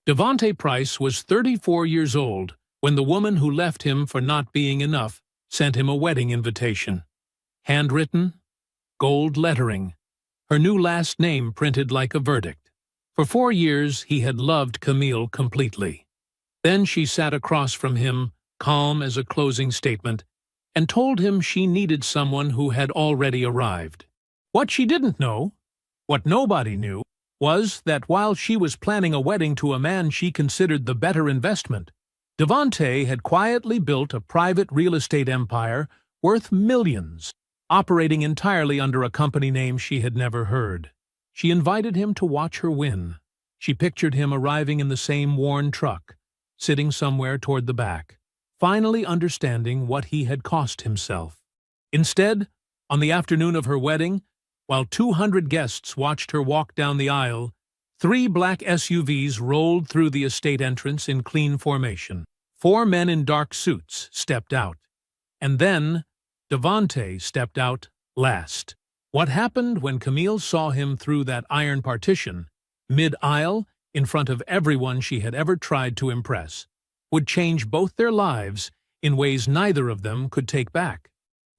Devonte Price was 34 years old when the woman who left him for not being enough sent him a wedding invitation. Handwritten, gold lettering, her new last name printed like a verdict. For 4 years he had loved Camille completely. Then she sat across from him, calm as a closing statement, and told him she needed someone who had already arrived. What she didn't know, what nobody knew, was that while she was planning a wedding to a man she considered the better investment, Devonte had quietly built a private real estate empire worth millions, operating entirely under a company name she had never heard. She invited him to watch her win. She pictured him arriving in the same worn truck, sitting somewhere toward the back, finally understanding what he had cost himself. Instead, on the afternoon of her wedding, while 200 guests watched her walk down the aisle, 3 black SUVs rolled through the estate entrance in clean formation. 4 men in dark suits stepped out. And then, Devonte stepped out last. What happened when Camille saw him through that iron partition, mid-aisle, in front of everyone she had ever tried to impress, would change both their lives in ways neither of them could take back.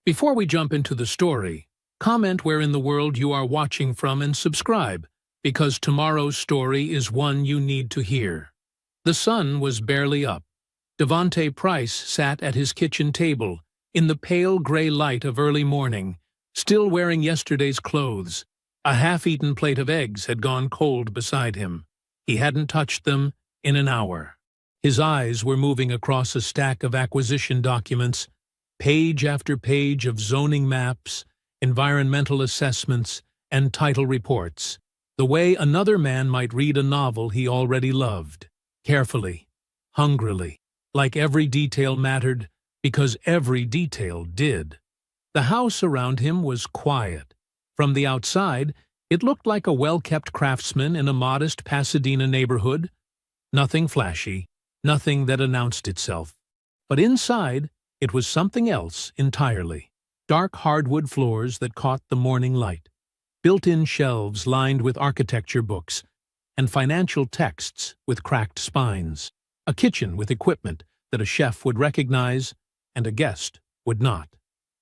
Before we jump into the story, comment where in the world you are watching from and subscribe, because tomorrow's story is one you need to hear. The sun was barely up. Devonte Price sat at his kitchen table, in the pale gray light of early morning, still wearing yesterday's clothes. A half-eaten plate of eggs had gone cold beside him. He hadn't touched them in an hour. His eyes were moving across a stack of acquisition documents, page after page of zoning maps, environmental assessments, and title reports, the way another man might read a novel he already loved, carefully, hungrily, like every detail mattered, because every detail did. The house around him was quiet. From the outside, it looked like a well-kept craftsman in a modest Pasadena neighborhood. Nothing flashy, nothing that announced itself. But inside, it was something else entirely. Dark hardwood floors that caught the morning light, built-in shelves lined with architecture books, and financial texts with cracked spines. A kitchen with equipment that a chef would recognize and a guest would not.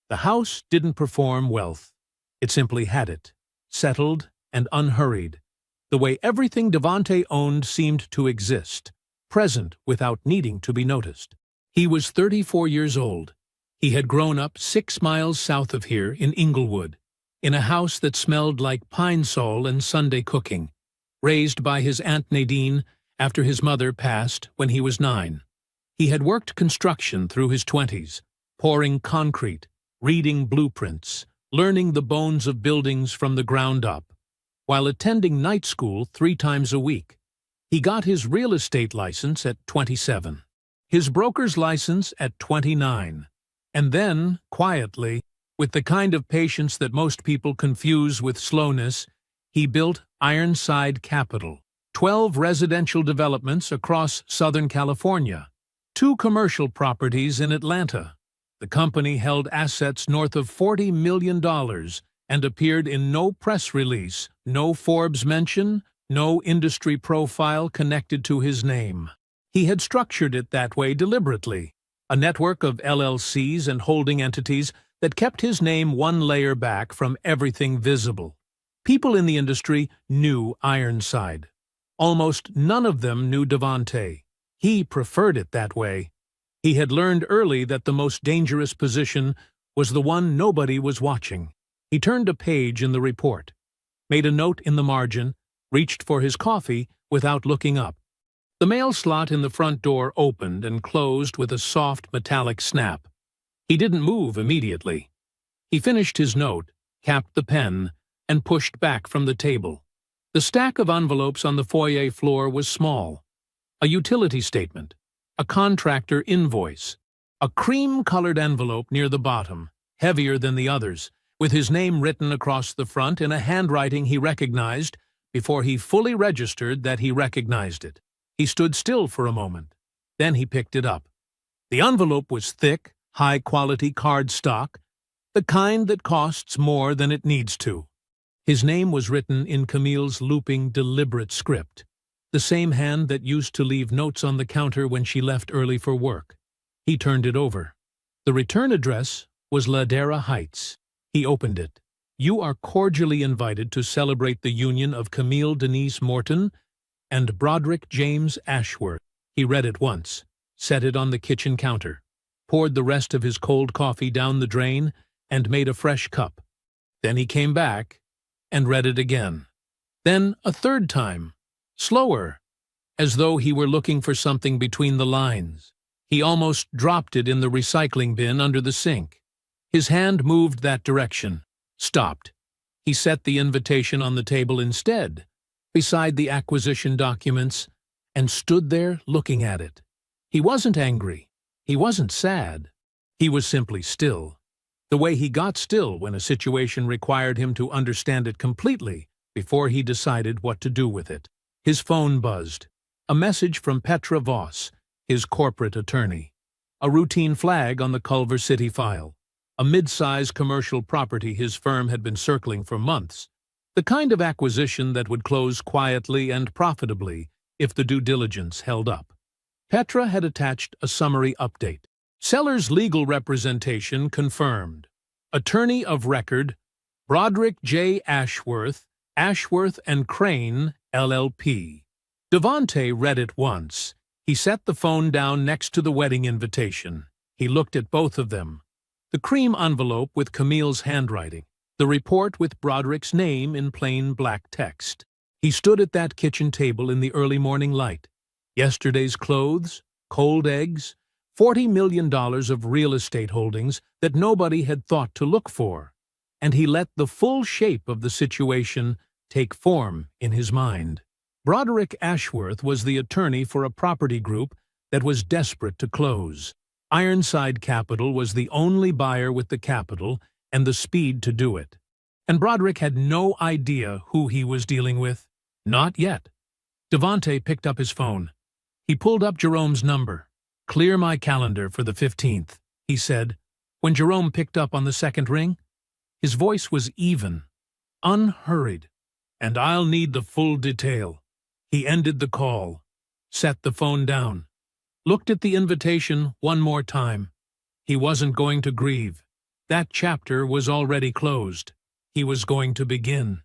The house didn't perform wealth. It simply had it, settled and unhurried, the way everything Devonte owned seemed to exist, present without needing to be noticed. He was 34 years old. He had grown up 6 miles south of here in Inglewood, in a house that smelled like pine sol and Sunday cooking, raised by his Aunt Nadine after his mother passed when he was 9. He had worked construction through his 20s, pouring concrete, reading blueprints, learning the bones of buildings from the ground up, while attending night school 3 times a week. He got his real estate license at 27, his broker's license at 29, and then, quietly, with the kind of patience that most people confuse with slowness, he built Ironside Capital, 12 residential developments across Southern California, 2 commercial properties in Atlanta. The company held assets north of $40 million and appeared in no press release, no Forbes mention, no industry profile connected to his name. He had structured it that way deliberately, a network of LLCs and holding entities that kept his name one layer back from everything visible. People in the industry knew Ironside. Almost none of them knew Devonte. He preferred it that way. He had learned early that the most dangerous position was the one nobody was watching. He turned a page in the report, made a note in the margin, reached for his coffee without looking up. The mail slot in the front door opened and closed with a soft metallic snap. He didn't move immediately. He finished his note, capped the pen, and pushed back from the table. The stack of envelopes on the foyer floor was small. A utility statement, a contractor invoice, a cream-colored envelope near the bottom, heavier than the others, with his name written across the front in a handwriting he recognized before he fully registered that he recognized it. He stood still for a moment. Then he picked it up. The envelope was thick, high-quality cardstock, the kind that costs more than it needs to. His name was written in Camille's looping, deliberate script. the same hand that used to leave notes on the counter when she left early for work. He turned it over. The return address was Ladera Heights. He opened it. "You are cordially invited to celebrate the union of Camille Denise Morton and Broderick James Ashworth." He read it once, set it on the kitchen counter, poured the rest of his cold coffee down the drain, and made a fresh cup. Then he came back and read it again. Then a third time, slower, as though he were looking for something between the lines. He almost dropped it in the recycling bin under the sink. His hand moved that direction, stopped. He set the invitation on the table instead, beside the acquisition documents, and stood there looking at it. He wasn't angry. He wasn't sad. He was simply still. The way he got still when a situation required him to understand it completely before he decided what to do with it. His phone buzzed. A message from Petra Voss, his corporate attorney. A routine flag on the Culver City file. A mid-size commercial property his firm had been circling for months. The kind of acquisition that would close quietly and profitably if the due diligence held up. Petra had attached a summary update. Seller's legal representation confirmed. Attorney of record, Broderick J. Ashworth, Ashworth and Crane, LLP. Devante read it once. He set the phone down next to the wedding invitation. He looked at both of them. The cream envelope with Camille's handwriting. The report with Broderick's name in plain black text. He stood at that kitchen table in the early morning light. Yesterday's clothes, cold eggs, $40 million of real estate holdings that nobody had thought to look for, and he let the full shape of the situation take form in his mind. Broderick Ashworth was the attorney for a property group that was desperate to close. Ironside Capital was the only buyer with the capital and the speed to do it. And Broderick had no idea who he was dealing with. Not yet. Devante picked up his phone. He pulled up Jerome's number. "Clear my calendar for the 15th, he said. When Jerome picked up on the second ring, his voice was even, unhurried. "And I'll need the full detail." He ended the call, set the phone down, looked at the invitation one more time. He wasn't going to grieve. That chapter was already closed. He was going to begin.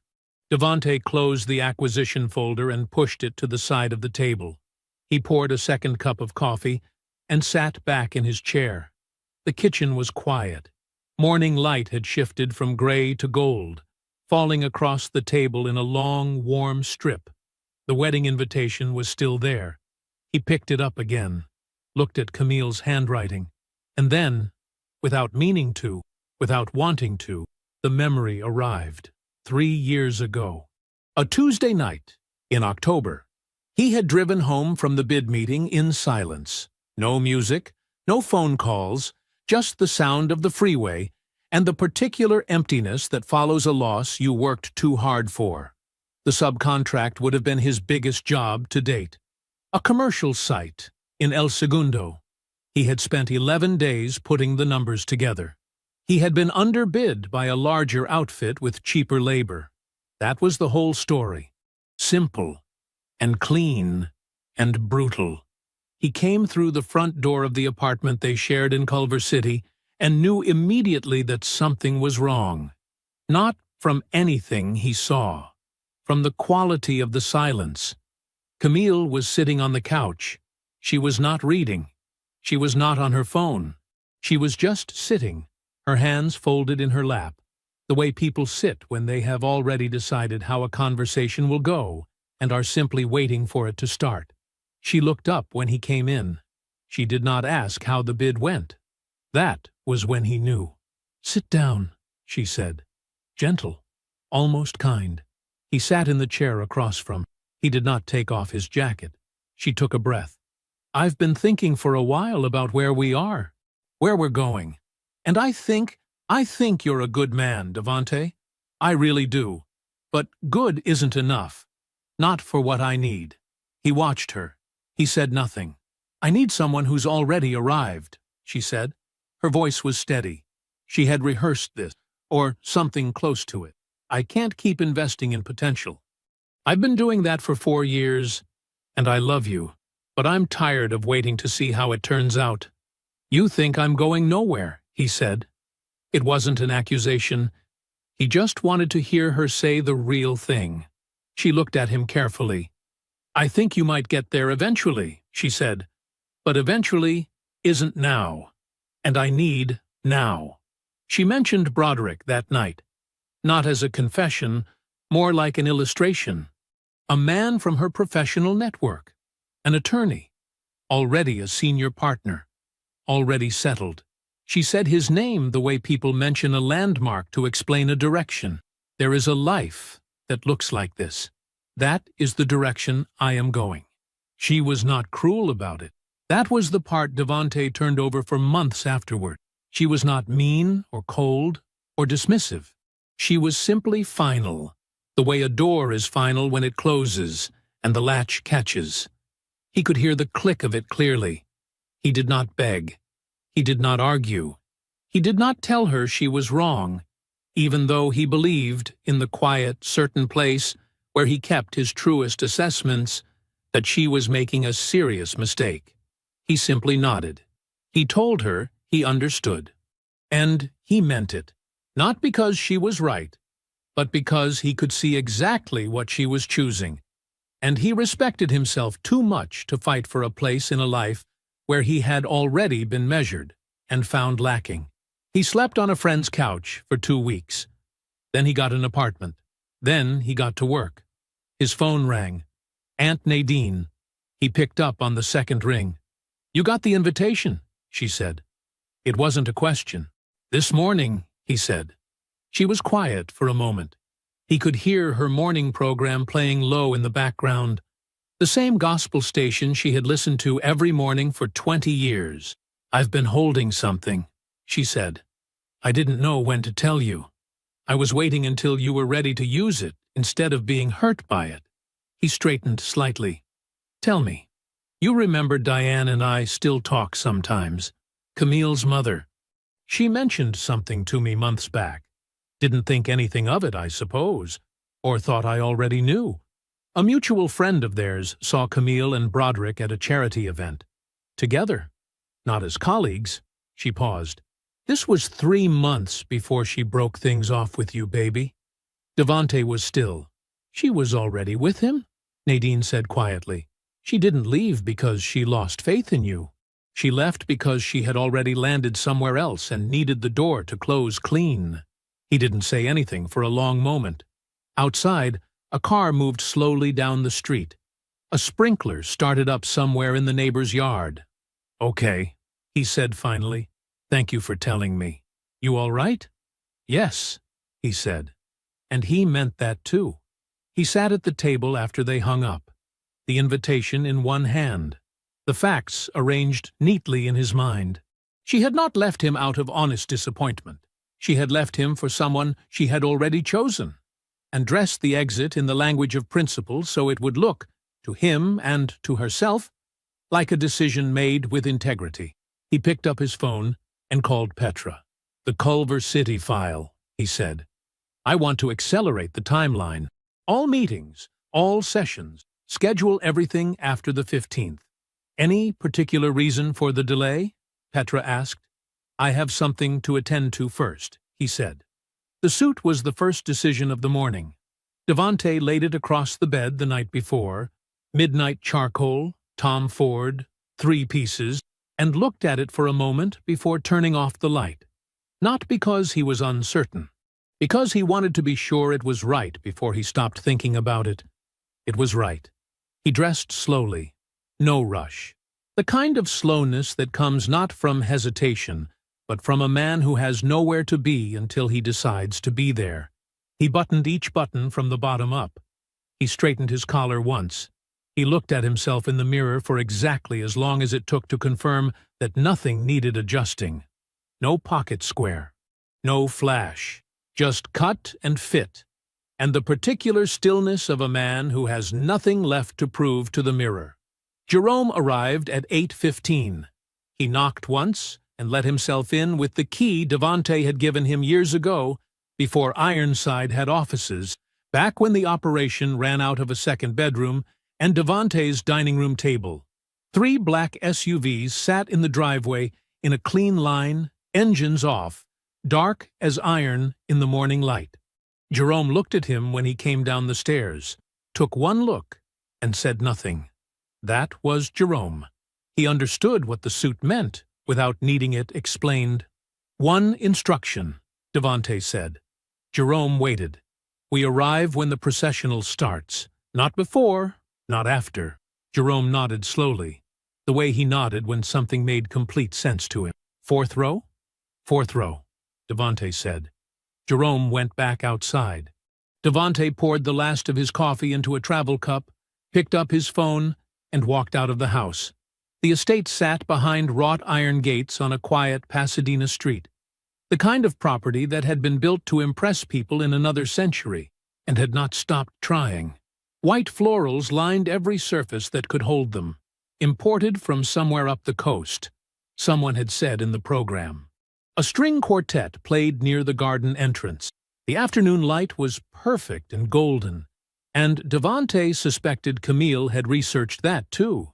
Devante closed the acquisition folder and pushed it to the side of the table. He poured a second cup of coffee and sat back in his chair. The kitchen was quiet. Morning light had shifted from gray to gold, falling across the table in a long, warm strip. The wedding invitation was still there. He picked it up again, looked at Camille's handwriting, and then, without meaning to, without wanting to, the memory arrived. 3 years ago. A Tuesday night, in October. He had driven home from the bid meeting in silence. No music, no phone calls, just the sound of the freeway and the particular emptiness that follows a loss you worked too hard for. The subcontract would have been his biggest job to date. A commercial site in El Segundo. He had spent 11 days putting the numbers together. He had been underbid by a larger outfit with cheaper labor. That was the whole story. Simple and clean and brutal. He came through the front door of the apartment they shared in Culver City and knew immediately that something was wrong. Not from anything he saw, from the quality of the silence. Camille was sitting on the couch. She was not reading. She was not on her phone. She was just sitting, her hands folded in her lap, the way people sit when they have already decided how a conversation will go and are simply waiting for it to start. She looked up when he came in. She did not ask how the bid went. That was when he knew. "Sit down," she said. Gentle, almost kind. He sat in the chair across from. He did not take off his jacket. She took a breath. "I've been thinking for a while about where we are, where we're going. And I think you're a good man, Devante. I really do. But good isn't enough. Not for what I need." He watched her. He said nothing. "I need someone who's already arrived," she said. Her voice was steady. She had rehearsed this, or something close to it. "I can't keep investing in potential. I've been doing that for 4 years, and I love you, but I'm tired of waiting to see how it turns out. You think I'm going nowhere, he said. It wasn't an accusation. He just wanted to hear her say the real thing. She looked at him carefully. I think you might get there eventually, she said. But eventually isn't now. And I need now. She mentioned Broderick that night. Not as a confession, more like an illustration. A man from her professional network. An attorney. Already a senior partner. Already settled. She said his name the way people mention a landmark to explain a direction. There is a life that looks like this. That is the direction I am going. She was not cruel about it. That was the part Devante turned over for months afterward. She was not mean or cold or dismissive. She was simply final, the way a door is final when it closes and the latch catches. He could hear the click of it clearly. He did not beg. He did not argue. He did not tell her she was wrong, even though he believed, in the quiet, certain place where he kept his truest assessments, that she was making a serious mistake. He simply nodded. He told her he understood. And he meant it, not because she was right, but because he could see exactly what she was choosing. And he respected himself too much to fight for a place in a life where he had already been measured and found lacking. He slept on a friend's couch for 2 weeks. Then he got an apartment. Then he got to work. His phone rang. Aunt Nadine. He picked up on the second ring. You got the invitation, she said. It wasn't a question. This morning, he said. She was quiet for a moment. He could hear her morning program playing low in the background. The same gospel station she had listened to every morning for 20 years. I've been holding something, she said. I didn't know when to tell you. I was waiting until you were ready to use it instead of being hurt by it. He straightened slightly. Tell me, you remember Diane and I still talk sometimes. Camille's mother. She mentioned something to me months back. Didn't think anything of it, I suppose, or thought I already knew. A mutual friend of theirs saw Camille and Broderick at a charity event. Together. Not as colleagues. She paused. This was 3 months before she broke things off with you, baby. Devante was still. She was already with him, Nadine said quietly. She didn't leave because she lost faith in you. She left because she had already landed somewhere else and needed the door to close clean. He didn't say anything for a long moment. Outside, a car moved slowly down the street. A sprinkler started up somewhere in the neighbor's yard. Okay, he said finally. Thank you for telling me. You all right? Yes, he said. And he meant that too. He sat at the table after they hung up, the invitation in one hand, the facts arranged neatly in his mind. She had not left him out of honest disappointment. She had left him for someone she had already chosen, and dressed the exit in the language of principle so it would look, to him and to herself, like a decision made with integrity. He picked up his phone and called Petra. The Culver City file, he said. I want to accelerate the timeline. All meetings, all sessions, schedule everything after the 15th. Any particular reason for the delay? Petra asked. I have something to attend to first, he said. The suit was the first decision of the morning. Devante laid it across the bed the night before, midnight charcoal, Tom Ford, 3 pieces, and looked at it for a moment before turning off the light. Not because he was uncertain, because he wanted to be sure it was right before he stopped thinking about it. It was right. He dressed slowly. No rush. The kind of slowness that comes not from hesitation, but from a man who has nowhere to be until he decides to be there. He buttoned each button from the bottom up. He straightened his collar once. He looked at himself in the mirror for exactly as long as it took to confirm that nothing needed adjusting. No pocket square. No flash. Just cut and fit. And the particular stillness of a man who has nothing left to prove to the mirror. Jerome arrived at 8:15. He knocked once and let himself in with the key Devante had given him years ago, before Ironside had offices, back when the operation ran out of a second bedroom and Devante's dining room table. 3 black SUVs sat in the driveway in a clean line, engines off, dark as iron in the morning light. Jerome looked at him when he came down the stairs, took one look, and said nothing. That was Jerome. He understood what the suit meant without needing it explained. "One instruction," Devante said. Jerome waited. "We arrive when the processional starts. Not before, not after." Jerome nodded slowly, the way he nodded when something made complete sense to him. "Fourth row?" "Fourth row," Devante said. Jerome went back outside. Devante poured the last of his coffee into a travel cup, picked up his phone, and walked out of the house. The estate sat behind wrought iron gates on a quiet Pasadena street, the kind of property that had been built to impress people in another century and had not stopped trying. White florals lined every surface that could hold them, imported from somewhere up the coast, someone had said in the program. A string quartet played near the garden entrance. The afternoon light was perfect and golden, and Devante suspected Camille had researched that too.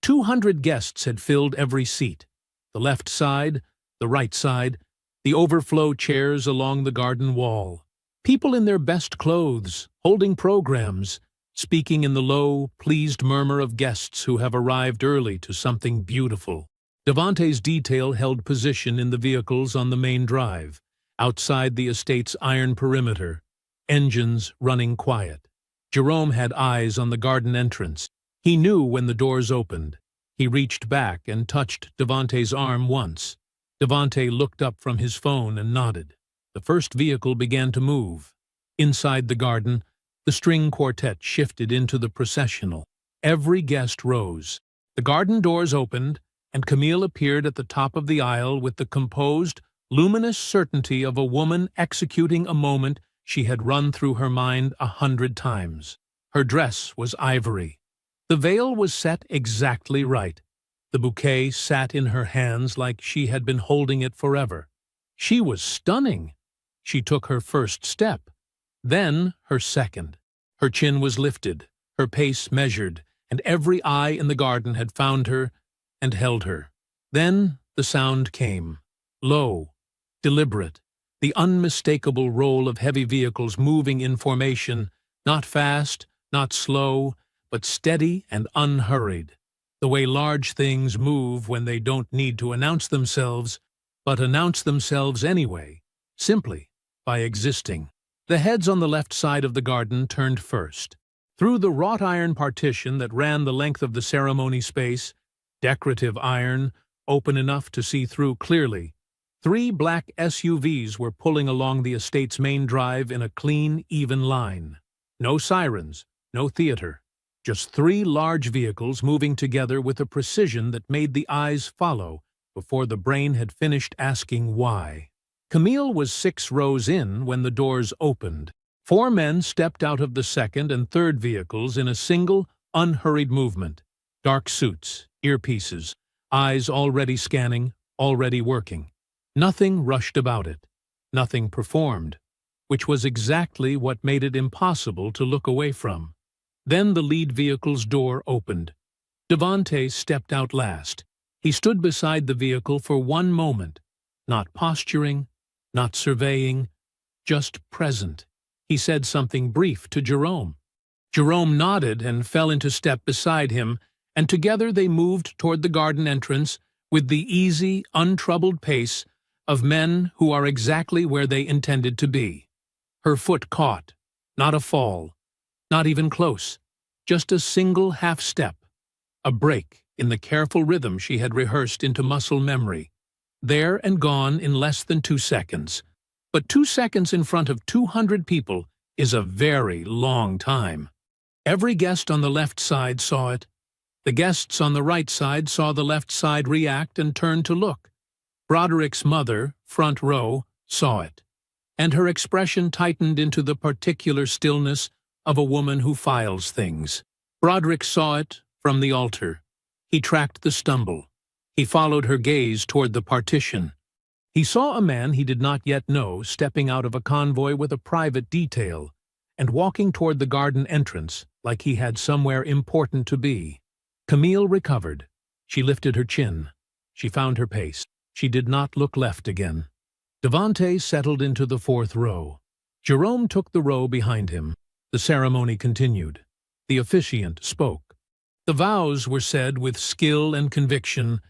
200 guests had filled every seat, the left side, the right side, the overflow chairs along the garden wall. People in their best clothes, holding programs, speaking in the low, pleased murmur of guests who have arrived early to something beautiful. Devante's detail held position in the vehicles on the main drive, outside the estate's iron perimeter, engines running quiet. Jerome had eyes on the garden entrance. He knew when the doors opened. He reached back and touched Devante's arm once. Devante looked up from his phone and nodded. The first vehicle began to move. Inside the garden, the string quartet shifted into the processional. Every guest rose. The garden doors opened, and Camille appeared at the top of the aisle with the composed, luminous certainty of a woman executing a moment she had run through her mind 100 times. Her dress was ivory. The veil was set exactly right. The bouquet sat in her hands like she had been holding it forever. She was stunning. She took her first step, then her second. Her chin was lifted, her pace measured, and every eye in the garden had found her and held her. Then the sound came, low, deliberate, the unmistakable roll of heavy vehicles moving in formation, not fast, not slow, but steady and unhurried, the way large things move when they don't need to announce themselves, but announce themselves anyway, simply by existing. The heads on the left side of the garden turned first. Through the wrought iron partition that ran the length of the ceremony space, decorative iron, open enough to see through clearly, 3 black SUVs were pulling along the estate's main drive in a clean, even line. No sirens, no theater, just 3 large vehicles moving together with a precision that made the eyes follow before the brain had finished asking why. Camille was 6 rows in when the doors opened. 4 men stepped out of the second and third vehicles in a single, unhurried movement. Dark suits, earpieces, eyes already scanning, already working. Nothing rushed about it. Nothing performed, which was exactly what made it impossible to look away from. Then the lead vehicle's door opened. Devante stepped out last. He stood beside the vehicle for one moment, not posturing, not surveying, just present. He said something brief to Jerome. Jerome nodded and fell into step beside him, and together they moved toward the garden entrance with the easy, untroubled pace of men who are exactly where they intended to be. Her foot caught, not a fall, not even close, just a single half-step, a break in the careful rhythm she had rehearsed into muscle memory. There and gone in less than 2 seconds. But 2 seconds in front of 200 people is a very long time. Every guest on the left side saw it. The guests on the right side saw the left side react and turn to look. Broderick's mother, front row, saw it, and her expression tightened into the particular stillness of a woman who files things. Broderick saw it from the altar. He tracked the stumble. He followed her gaze toward the partition. He saw a man he did not yet know stepping out of a convoy with a private detail and walking toward the garden entrance like he had somewhere important to be. Camille recovered. She lifted her chin. She found her pace. She did not look left again. Devante settled into the fourth row. Jerome took the row behind him. The ceremony continued. The officiant spoke. The vows were said with skill and conviction,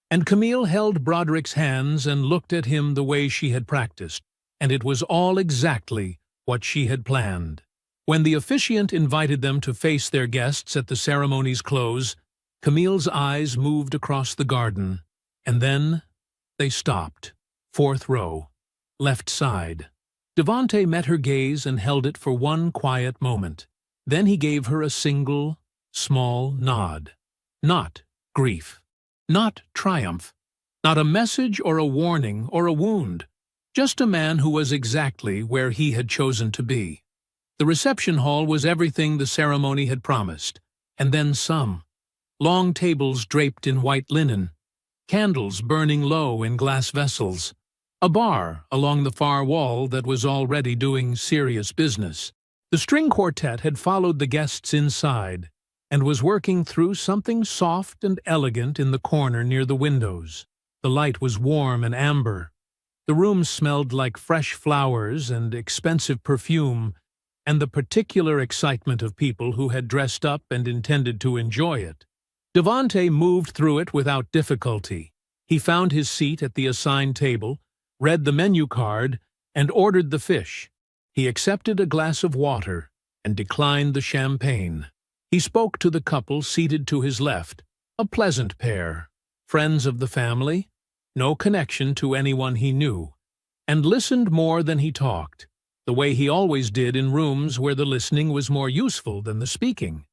and Camille held Broderick's hands and looked at him the way she had practiced, and it was all exactly what she had planned. When the officiant invited them to face their guests at the ceremony's close, Camille's eyes moved across the garden, and then they stopped. Fourth row, left side. Devante met her gaze and held it for one quiet moment. Then he gave her a single, small nod. Not grief. Not triumph. Not a message or a warning or a wound. Just a man who was exactly where he had chosen to be. The reception hall was everything the ceremony had promised, and then some. Long tables draped in white linen, candles burning low in glass vessels, a bar along the far wall that was already doing serious business. The string quartet had followed the guests inside and was working through something soft and elegant in the corner near the windows. The light was warm and amber. The room smelled like fresh flowers and expensive perfume, and the particular excitement of people who had dressed up and intended to enjoy it. Devante moved through it without difficulty. He found his seat at the assigned table, read the menu card, and ordered the fish. He accepted a glass of water and declined the champagne. He spoke to the couple seated to his left, a pleasant pair, friends of the family, no connection to anyone he knew, and listened more than he talked, the way he always did in rooms where the listening was more useful than the speaking.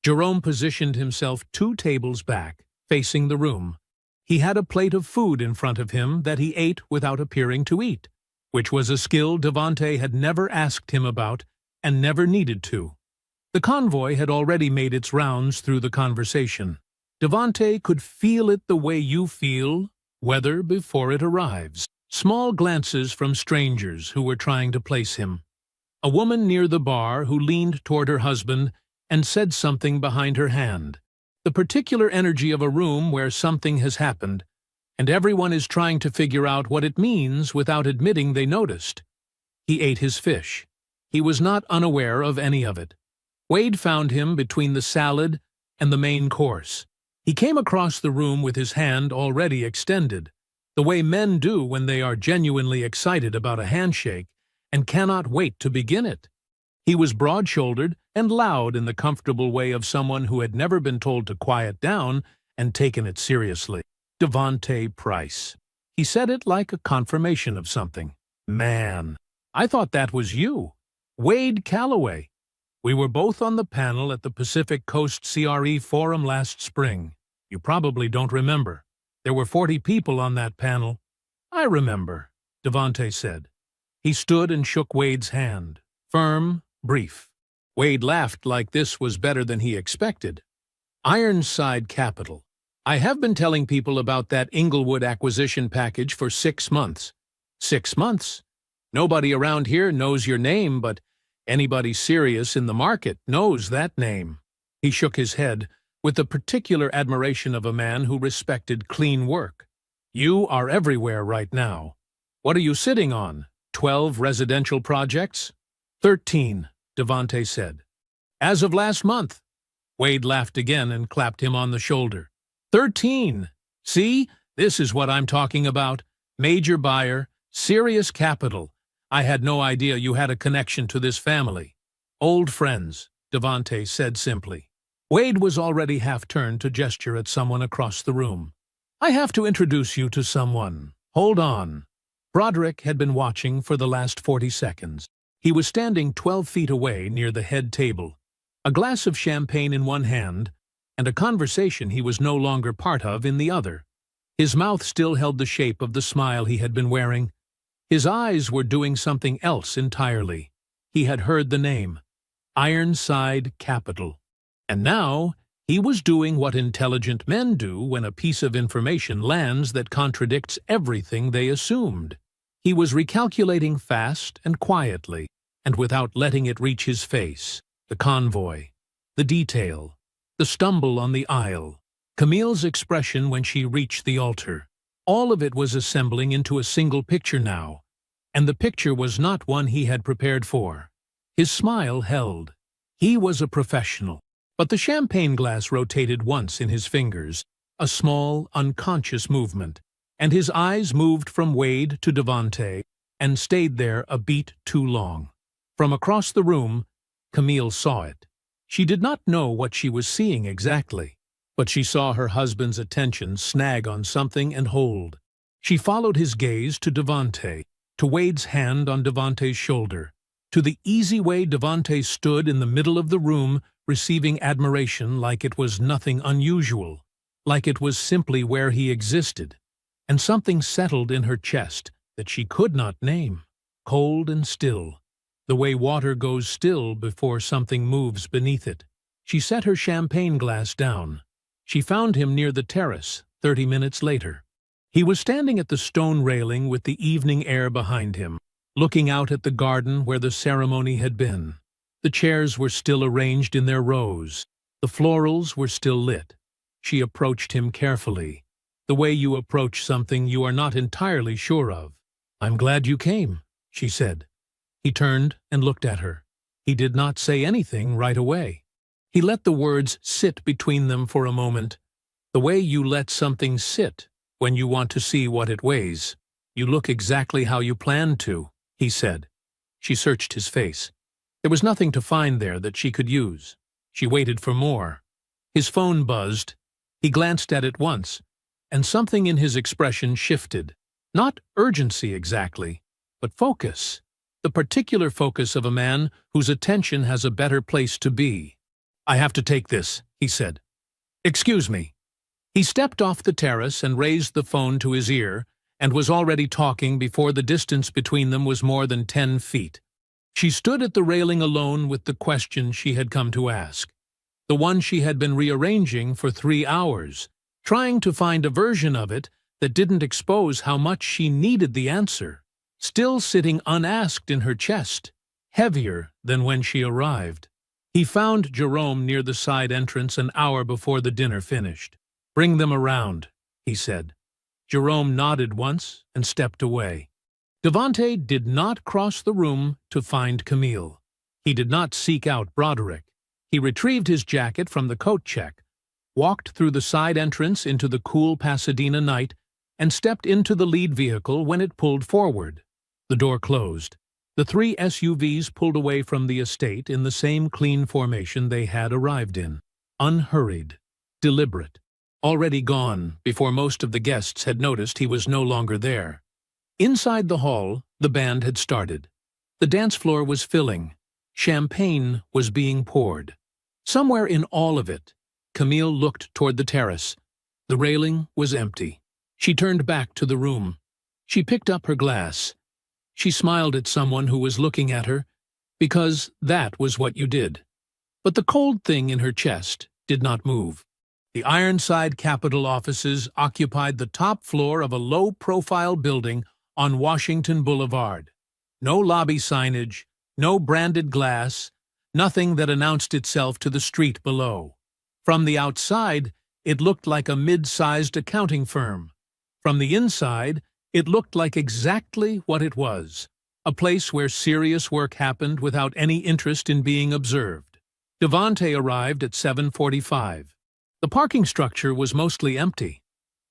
Jerome positioned himself 2 tables back, facing the room. He had a plate of food in front of him that he ate without appearing to eat, which was a skill Devante had never asked him about and never needed to. The convoy had already made its rounds through the conversation. Devante could feel it the way you feel weather before it arrives. Small glances from strangers who were trying to place him. A woman near the bar who leaned toward her husband and said something behind her hand. The particular energy of a room where something has happened, and everyone is trying to figure out what it means without admitting they noticed. He ate his fish. He was not unaware of any of it. Wade found him between the salad and the main course. He came across the room with his hand already extended, the way men do when they are genuinely excited about a handshake and cannot wait to begin it. He was broad-shouldered and loud in the comfortable way of someone who had never been told to quiet down and taken it seriously. Devante Price. He said it like a confirmation of something. Man, I thought that was you. Wade Calloway. We were both on the panel at the Pacific Coast CRE Forum last spring. You probably don't remember. There were 40 people on that panel. I remember, Devante said. He stood and shook Wade's hand. Firm, brief. Wade laughed like this was better than he expected. Ironside Capital. I have been telling people about that Inglewood acquisition package for 6 months. 6 months? Nobody around here knows your name, but anybody serious in the market knows that name. He shook his head with the particular admiration of a man who respected clean work. You are everywhere right now. What are you sitting on? 12 residential projects? 13, Devante said. As of last month. Wade laughed again and clapped him on the shoulder. 13. See, this is what I'm talking about. Major buyer, serious capital. I had no idea you had a connection to this family. Old friends, Devante said simply. Wade was already half-turned to gesture at someone across the room. I have to introduce you to someone. Hold on. Broderick had been watching for the last 40 seconds. He was standing 12 feet away near the head table, a glass of champagne in one hand, and a conversation he was no longer part of in the other. His mouth still held the shape of the smile he had been wearing. His eyes were doing something else entirely. He had heard the name, Ironside Capital. And now he was doing what intelligent men do when a piece of information lands that contradicts everything they assumed. He was recalculating fast and quietly, and without letting it reach his face. The convoy. the detail, the stumble on the aisle, Camille's expression when she reached the altar. All of it was assembling into a single picture now, and the picture was not one he had prepared for. His smile held. He was a professional. But the champagne glass rotated once in his fingers, a small, unconscious movement, and his eyes moved from Wade to Devante and stayed there a beat too long. From across the room, Camille saw it. She did not know what she was seeing exactly, but she saw her husband's attention snag on something and hold. She followed his gaze to Devante, to Wade's hand on Devante's shoulder, to the easy way Devante stood in the middle of the room, receiving admiration like it was nothing unusual, like it was simply where he existed. And something settled in her chest that she could not name, cold and still, the way water goes still before something moves beneath it. She set her champagne glass down. She found him near the terrace 30 minutes later. He was standing at the stone railing with the evening air behind him, looking out at the garden where the ceremony had been. The chairs were still arranged in their rows. The florals were still lit. She approached him carefully, the way you approach something you are not entirely sure of. "I'm glad you came," she said. He turned and looked at her. He did not say anything right away. He let the words sit between them for a moment, the way you let something sit when you want to see what it weighs. "You look exactly how you planned to," he said. She searched his face. There was nothing to find there that she could use. She waited for more. His phone buzzed. He glanced at it once, and something in his expression shifted. Not urgency exactly, but focus. The particular focus of a man whose attention has a better place to be. "I have to take this," he said. "Excuse me." He stepped off the terrace and raised the phone to his ear, and was already talking before the distance between them was more than 10 feet. She stood at the railing alone with the question she had come to ask, the one she had been rearranging for 3 hours, trying to find a version of it that didn't expose how much she needed the answer, still sitting unasked in her chest, heavier than when she arrived. He found Jerome near the side entrance an hour before the dinner finished. "Bring them around," he said. Jerome nodded once and stepped away. Devante did not cross the room to find Camille. He did not seek out Broderick. He retrieved his jacket from the coat check, walked through the side entrance into the cool Pasadena night, and stepped into the lead vehicle when it pulled forward. The door closed. The 3 SUVs pulled away from the estate in the same clean formation they had arrived in. Unhurried, deliberate, already gone before most of the guests had noticed he was no longer there. Inside the hall, the band had started. The dance floor was filling. Champagne was being poured. Somewhere in all of it, Camille looked toward the terrace. The railing was empty. She turned back to the room. She picked up her glass. She smiled at someone who was looking at her, because that was what you did. But the cold thing in her chest did not move. The Ironside Capitol offices occupied the top floor of a low-profile building on Washington Boulevard. No lobby signage, no branded glass, nothing that announced itself to the street below. From the outside, it looked like a mid-sized accounting firm. From the inside, it looked like exactly what it was, a place where serious work happened without any interest in being observed. Devante arrived at 7:45. The parking structure was mostly empty.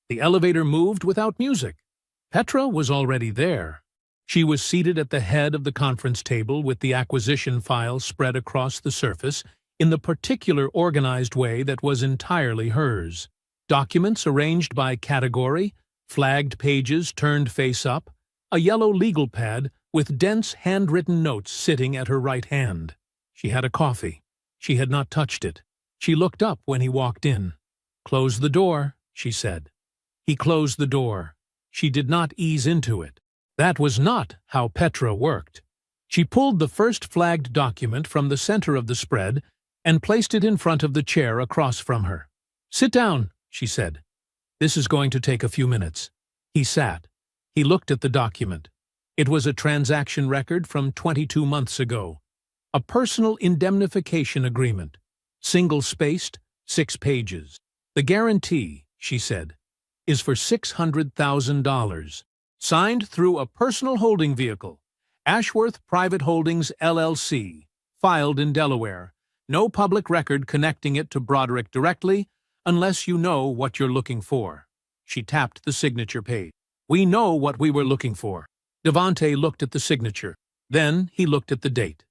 The elevator moved without music. Petra was already there. She was seated at the head of the conference table with the acquisition file spread across the surface in the particular organized way that was entirely hers. Documents arranged by category, flagged pages turned face up, a yellow legal pad with dense handwritten notes sitting at her right hand. She had a coffee. She had not touched it. She looked up when he walked in. "Close the door," she said. He closed the door. She did not ease into it. That was not how Petra worked. She pulled the first flagged document from the center of the spread and placed it in front of the chair across from her. "Sit down," she said. "This is going to take a few minutes." He sat. He looked at the document. It was a transaction record from 22 months ago. A personal indemnification agreement. single-spaced, 6 pages. The guarantee, she said, is for $600,000. Signed through a personal holding vehicle, Ashworth Private Holdings, LLC, filed in Delaware. No public record connecting it to Broderick directly, unless you know what you're looking for. She tapped the signature page. We know what we were looking for. Devante looked at the signature. Then he looked at the date.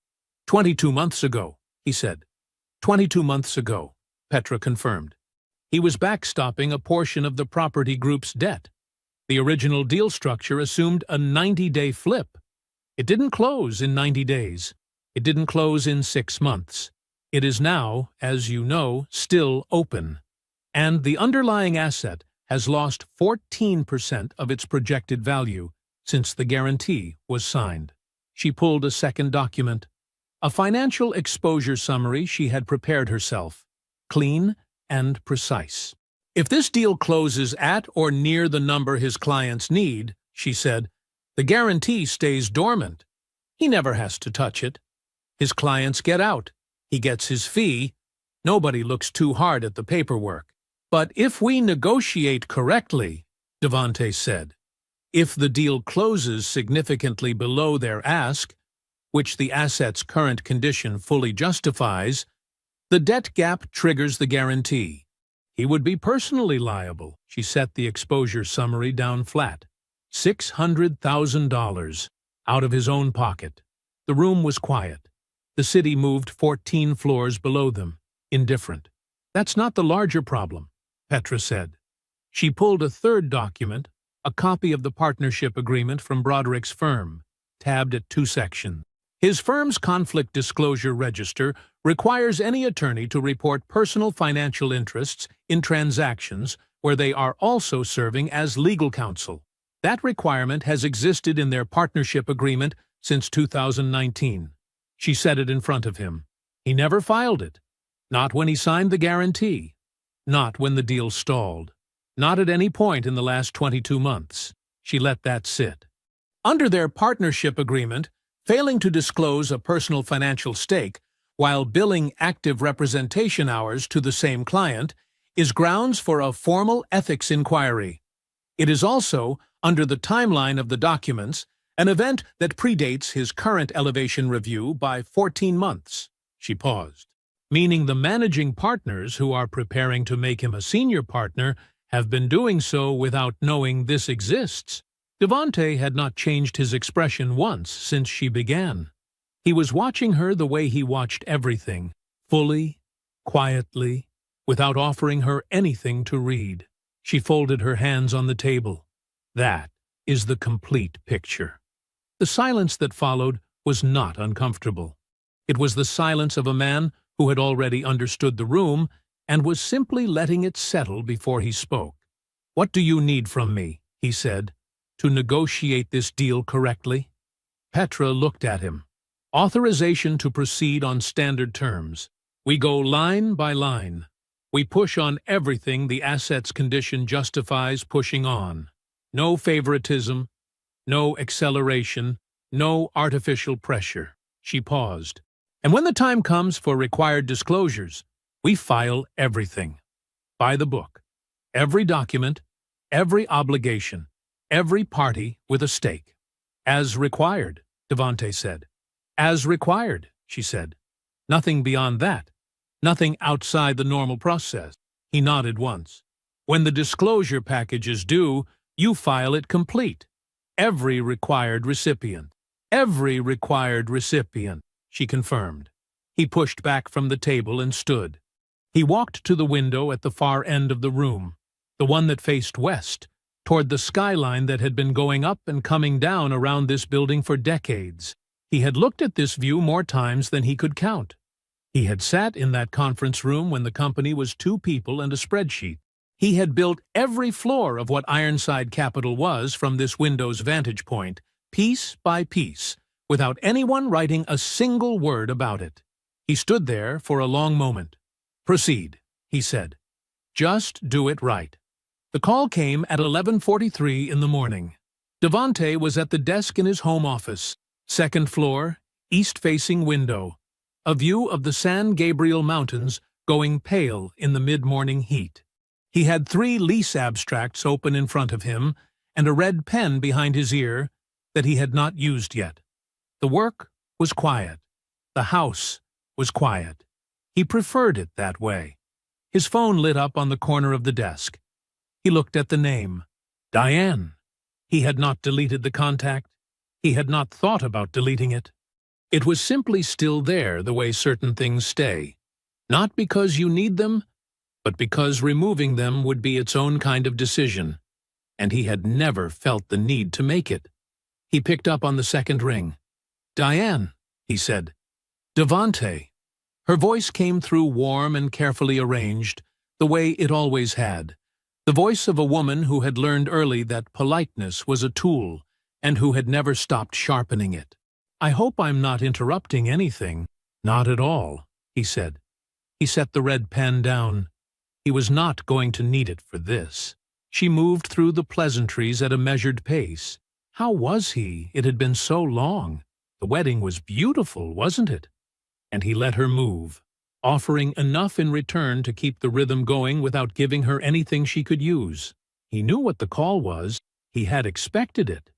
22 months ago, he said. 22 months ago, Petra confirmed. He was backstopping a portion of the property group's debt. The original deal structure assumed a 90-day flip. It didn't close in 90 days. It didn't close in 6 months. It is now, as you know, still open. And the underlying asset has lost 14% of its projected value since the guarantee was signed. She pulled a second document, a financial exposure summary she had prepared herself, clean and precise. If this deal closes at or near the number his clients need, she said, the guarantee stays dormant. He never has to touch it. His clients get out. He gets his fee. Nobody looks too hard at the paperwork. But if we negotiate correctly, Devante said, if the deal closes significantly below their ask, which the asset's current condition fully justifies, the debt gap triggers the guarantee. He would be personally liable. She set the exposure summary down flat. $600,000 out of his own pocket. The room was quiet. The city moved 14 floors below them, indifferent. That's not the larger problem, Petra said. She pulled a third document, a copy of the partnership agreement from Broderick's firm, tabbed at 2 sections. His firm's conflict disclosure register requires any attorney to report personal financial interests in transactions where they are also serving as legal counsel. That requirement has existed in their partnership agreement since 2019. She said it in front of him. He never filed it. Not when he signed the guarantee. Not when the deal stalled. Not at any point in the last 22 months. She let that sit. Under their partnership agreement, failing to disclose a personal financial stake while billing active representation hours to the same client is grounds for a formal ethics inquiry. It is also, under the timeline of the documents, an event that predates his current elevation review by 14 months. She paused. Meaning the managing partners who are preparing to make him a senior partner have been doing so without knowing this exists. Devante had not changed his expression once since she began. He was watching her the way he watched everything, fully, quietly, without offering her anything to read. She folded her hands on the table. That is the complete picture. The silence that followed was not uncomfortable. It was the silence of a man who had already understood the room and was simply letting it settle before he spoke. "What do you need from me?" he said, "to negotiate this deal correctly?" Petra looked at him. "Authorization to proceed on standard terms. We go line by line. We push on everything the asset's condition justifies pushing on. No favoritism, no acceleration, no artificial pressure." She paused. "And when the time comes for required disclosures, we file everything. By the book. Every document, every obligation, every party with a stake. As required," Devante said. "As required," she said. "Nothing beyond that. Nothing outside the normal process." He nodded once. "When the disclosure package is due, you file it complete. Every required recipient." "Every required recipient," she confirmed. He pushed back from the table and stood. He walked to the window at the far end of the room, the one that faced west, toward the skyline that had been going up and coming down around this building for decades. He had looked at this view more times than he could count. He had sat in that conference room when the company was 2 people and a spreadsheet. He had built every floor of what Ironside Capital was from this window's vantage point, piece by piece, without anyone writing a single word about it. He stood there for a long moment. "Proceed," he said. "Just do it right." The call came at 11:43 in the morning. Devante was at the desk in his home office. 2nd floor, east-facing window. A view of the San Gabriel Mountains going pale in the mid-morning heat. He had 3 lease abstracts open in front of him and a red pen behind his ear that he had not used yet. The work was quiet. The house was quiet. He preferred it that way. His phone lit up on the corner of the desk. He looked at the name. Diane. He had not deleted the contact. He had not thought about deleting it. It was simply still there the way certain things stay. Not because you need them, but because removing them would be its own kind of decision. And he had never felt the need to make it. He picked up on the second ring. Diane, he said. Devante. Her voice came through warm and carefully arranged, the way it always had. The voice of a woman who had learned early that politeness was a tool and who had never stopped sharpening it. I hope I'm not interrupting anything. Not at all, he said. He set the red pen down. He was not going to need it for this. She moved through the pleasantries at a measured pace. How was he? It had been so long. The wedding was beautiful, wasn't it? And he let her move, offering enough in return to keep the rhythm going without giving her anything she could use. He knew what the call was. He had expected it.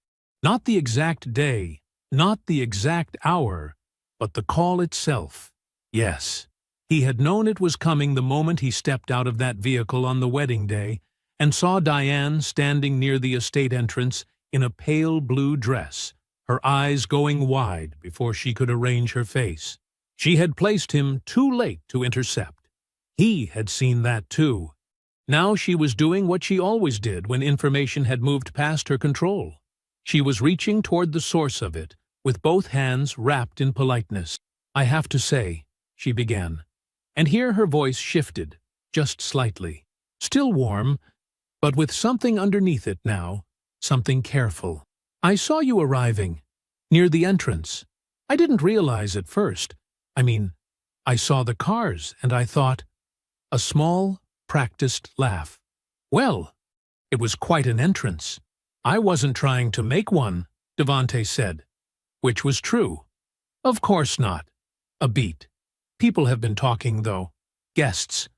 Not the exact day, not the exact hour, but the call itself. Yes, he had known it was coming the moment he stepped out of that vehicle on the wedding day and saw Diane standing near the estate entrance in a pale blue dress, her eyes going wide before she could arrange her face. She had placed him too late to intercept. He had seen that too. Now she was doing what she always did when information had moved past her control. She was reaching toward the source of it, with both hands wrapped in politeness. I have to say, she began. And here her voice shifted, just slightly. Still warm, but with something underneath it now, something careful. I saw you arriving, near the entrance. I didn't realize at first. I saw the cars, and I thought, a small, practiced laugh. Well, it was quite an entrance. I wasn't trying to make one, Devante said, which was true. Of course not. A beat. People have been talking, though. Guests.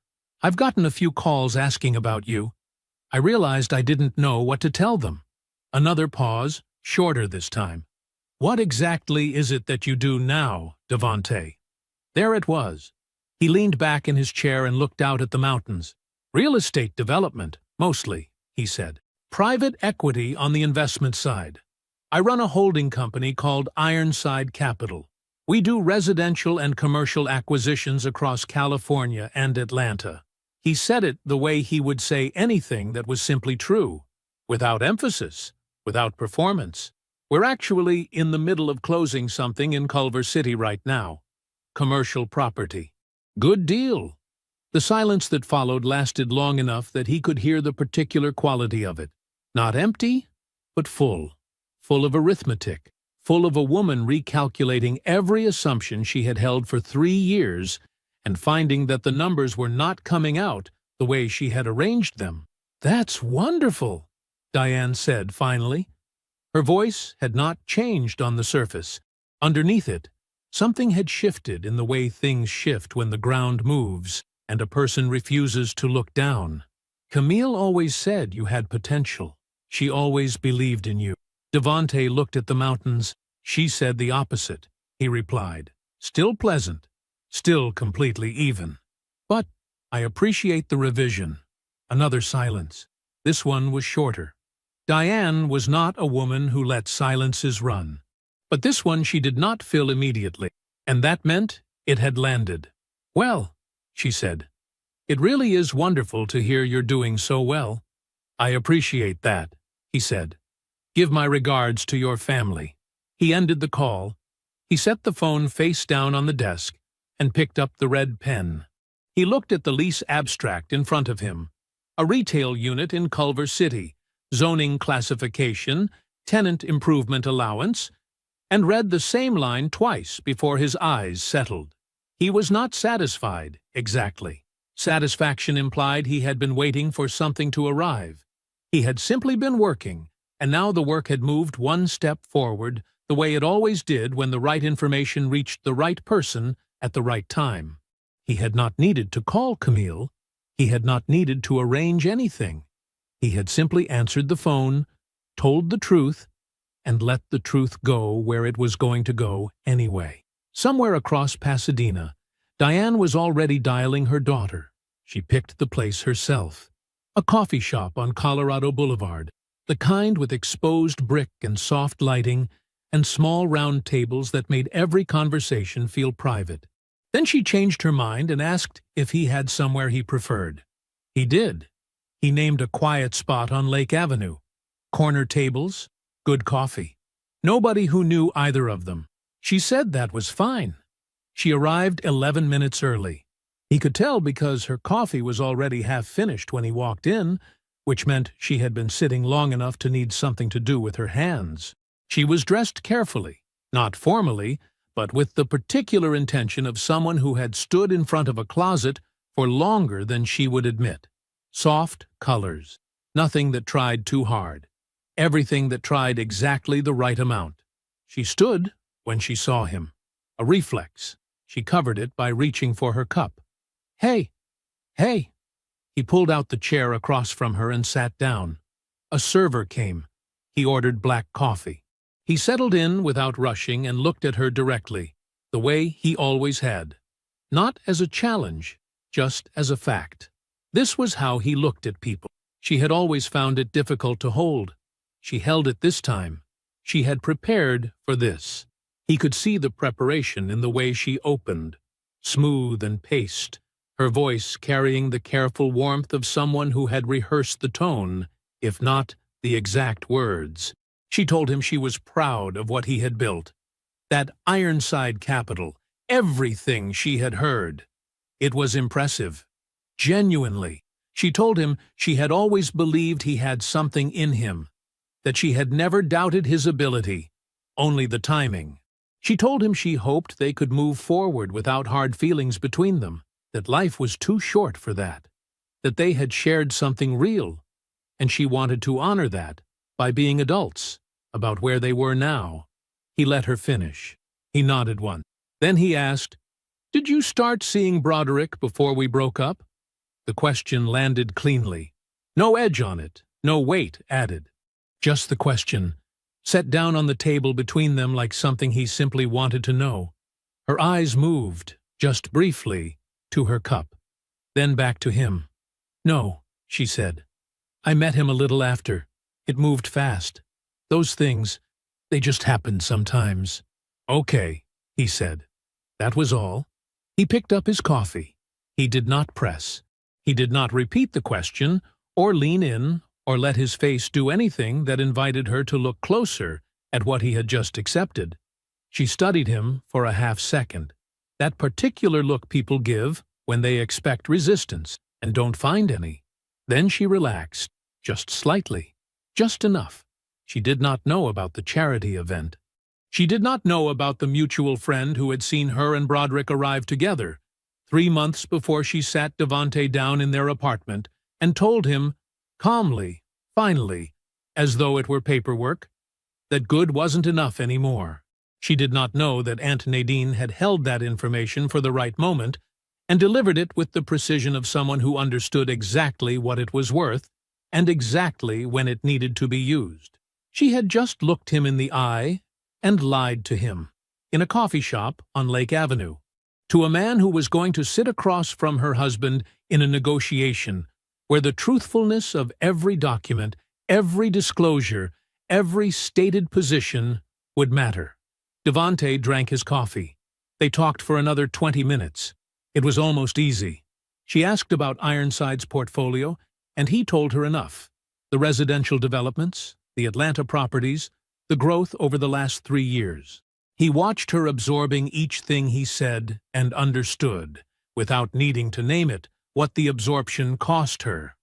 I've gotten a few calls asking about you. I realized I didn't know what to tell them. Another pause, shorter this time. What exactly is it that you do now, Devante? There it was. He leaned back in his chair and looked out at the mountains. Real estate development, mostly, he said. Private equity on the investment side. I run a holding company called Ironside Capital. We do residential and commercial acquisitions across California and Atlanta. He said it the way he would say anything that was simply true, without emphasis, without performance. We're actually in the middle of closing something in Culver City right now. Commercial property. Good deal. The silence that followed lasted long enough that he could hear the particular quality of it. Not empty, but full. Full of arithmetic. Full of a woman recalculating every assumption she had held for 3 years and finding that the numbers were not coming out the way she had arranged them. That's wonderful, Diane said finally. Her voice had not changed on the surface. Underneath it, something had shifted in the way things shift when the ground moves and a person refuses to look down. Camille always said you had potential. She always believed in you. Devante looked at the mountains. She said the opposite, he replied. Still pleasant, still completely even. But I appreciate the revision. Another silence. This one was shorter. Diane was not a woman who let silences run. But this one she did not fill immediately, and that meant it had landed. Well, she said, it really is wonderful to hear you're doing so well. I appreciate that, he said. Give my regards to your family. He ended the call. He set the phone face down on the desk and picked up the red pen. He looked at the lease abstract in front of him. A retail unit in Culver City, zoning classification, tenant improvement allowance, and read the same line twice before his eyes settled. He was not satisfied, exactly. Satisfaction implied he had been waiting for something to arrive. He had simply been working, and now the work had moved one step forward, the way it always did when the right information reached the right person at the right time. He had not needed to call Camille. He had not needed to arrange anything. He had simply answered the phone, told the truth, and let the truth go where it was going to go anyway. Somewhere across Pasadena, Diane was already dialing her daughter. She picked the place herself. A coffee shop on Colorado Boulevard, the kind with exposed brick and soft lighting and small round tables that made every conversation feel private. Then she changed her mind and asked if he had somewhere he preferred. He did. He named a quiet spot on Lake Avenue. Corner tables, good coffee. Nobody who knew either of them. She said that was fine. She arrived 11 minutes early. He could tell because her coffee was already half finished when he walked in, which meant she had been sitting long enough to need something to do with her hands. She was dressed carefully, not formally, but with the particular intention of someone who had stood in front of a closet for longer than she would admit. Soft colors, nothing that tried too hard, everything that tried exactly the right amount. She stood when she saw him. A reflex. She covered it by reaching for her cup. "Hey! Hey!" He pulled out the chair across from her and sat down. A server came. He ordered black coffee. He settled in without rushing and looked at her directly, the way he always had. Not as a challenge, just as a fact. This was how he looked at people. She had always found it difficult to hold. She held it this time. She had prepared for this. He could see the preparation in the way she opened, smooth and paced, her voice carrying the careful warmth of someone who had rehearsed the tone, if not the exact words. She told him she was proud of what he had built. That Ironside capital, everything she had heard. It was impressive. Genuinely. She told him she had always believed he had something in him, that she had never doubted his ability, only the timing. She told him she hoped they could move forward without hard feelings between them, that life was too short for that they had shared something real, and she wanted to honor that by being adults about where they were now. He let her finish. He nodded once. Then he asked, "Did you start seeing Broderick before we broke up?" The question landed cleanly. No edge on it, no weight added. Just the question, set down on the table between them like something he simply wanted to know. Her eyes moved, just briefly, to her cup, then back to him. "No," she said. "I met him a little after. It moved fast. Those things, they just happen sometimes." "Okay," he said. That was all. He picked up his coffee. He did not press. He did not repeat the question, or lean in, or let his face do anything that invited her to look closer at what he had just accepted. She studied him for a half-second. That particular look people give when they expect resistance and don't find any. Then she relaxed, just slightly, just enough. She did not know about the charity event. She did not know about the mutual friend who had seen her and Broderick arrive together 3 months before she sat Devante down in their apartment and told him, calmly, finally, as though it were paperwork, that good wasn't enough anymore. She did not know that Aunt Nadine had held that information for the right moment and delivered it with the precision of someone who understood exactly what it was worth and exactly when it needed to be used. She had just looked him in the eye and lied to him, in a coffee shop on Lake Avenue, to a man who was going to sit across from her husband in a negotiation where the truthfulness of every document, every disclosure, every stated position would matter. Devante drank his coffee. They talked for another 20 minutes. It was almost easy. She asked about Ironside's portfolio, and he told her enough. The residential developments, the Atlanta properties, the growth over the last 3 years. He watched her absorbing each thing he said and understood, without needing to name it, what the absorption cost her.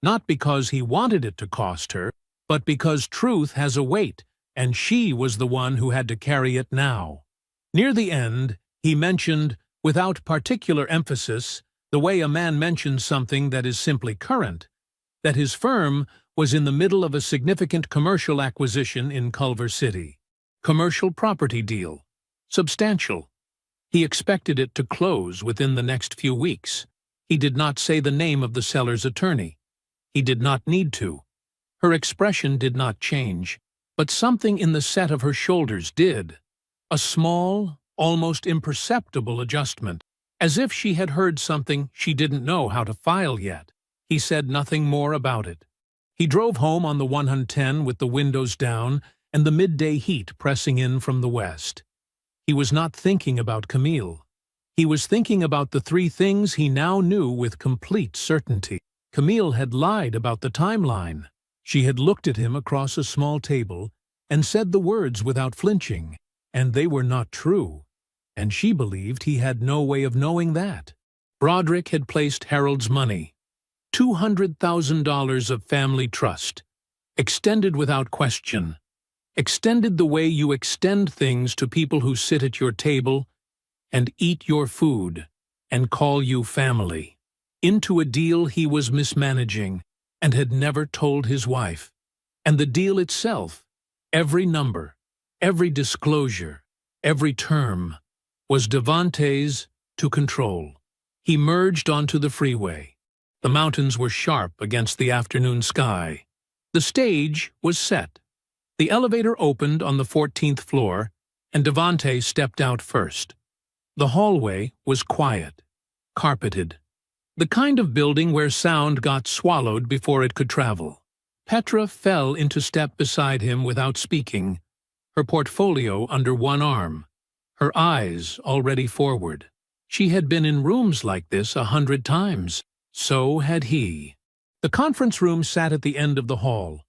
Not because he wanted it to cost her, but because truth has a weight, and she was the one who had to carry it now. Near the end, he mentioned, without particular emphasis, the way a man mentions something that is simply current, that his firm was in the middle of a significant commercial acquisition in Culver City. Commercial property deal. Substantial. He expected it to close within the next few weeks. He did not say the name of the seller's attorney. He did not need to. Her expression did not change, but something in the set of her shoulders did. A small, almost imperceptible adjustment, as if she had heard something she didn't know how to file yet. He said nothing more about it. He drove home on the 110 with the windows down and the midday heat pressing in from the west. He was not thinking about Camille. He was thinking about the three things he now knew with complete certainty. Camille had lied about the timeline. She had looked at him across a small table and said the words without flinching, and they were not true, and she believed he had no way of knowing that. Broderick had placed Harold's money, $200,000 of family trust, extended without question, extended the way you extend things to people who sit at your table and eat your food and call you family, into a deal he was mismanaging and had never told his wife. And the deal itself, every number, every disclosure, every term, was Devontae's to control. He merged onto the freeway. The mountains were sharp against the afternoon sky. The stage was set. The elevator opened on the 14th floor, and Devontae stepped out first. The hallway was quiet, carpeted, the kind of building where sound got swallowed before it could travel. Petra fell into step beside him without speaking, her portfolio under one arm, her eyes already forward. She had been in rooms like this 100 times. So had he. The conference room sat at the end of the hall,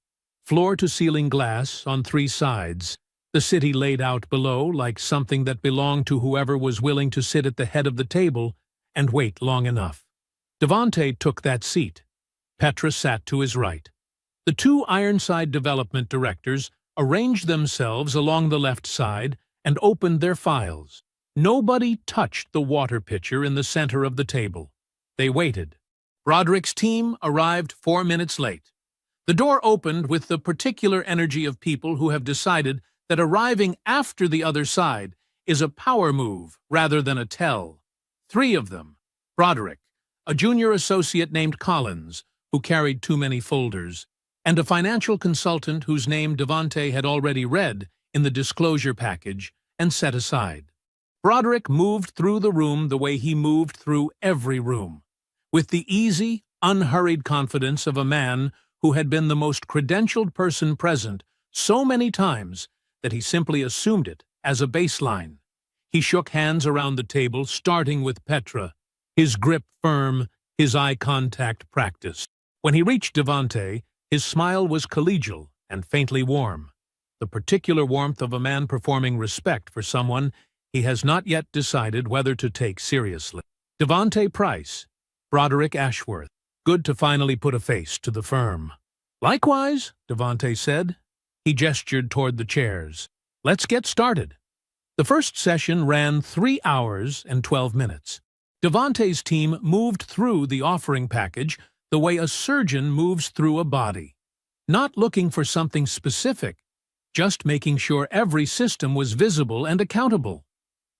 floor-to-ceiling glass on three sides, the city laid out below like something that belonged to whoever was willing to sit at the head of the table and wait long enough. Devontae took that seat. Petra sat to his right. The two Ironside development directors arranged themselves along the left side and opened their files. Nobody touched the water pitcher in the center of the table. They waited. Broderick's team arrived 4 minutes late. The door opened with the particular energy of people who have decided that arriving after the other side is a power move rather than a tell. Three of them: Broderick, a junior associate named Collins, who carried too many folders, and a financial consultant whose name Devontae had already read in the disclosure package and set aside. Broderick moved through the room the way he moved through every room, with the easy, unhurried confidence of a man who had been the most credentialed person present so many times that he simply assumed it as a baseline. He shook hands around the table, starting with Petra, his grip firm, his eye contact practiced. When he reached Devontae, his smile was collegial and faintly warm, the particular warmth of a man performing respect for someone he has not yet decided whether to take seriously. Devontae Price, Broderick Ashworth. Good to finally put a face to the firm. Likewise, Devontae said. He gestured toward the chairs. Let's get started. The first session ran 3 hours and 12 minutes. Devontae's team moved through the offering package the way a surgeon moves through a body, not looking for something specific, just making sure every system was visible and accountable.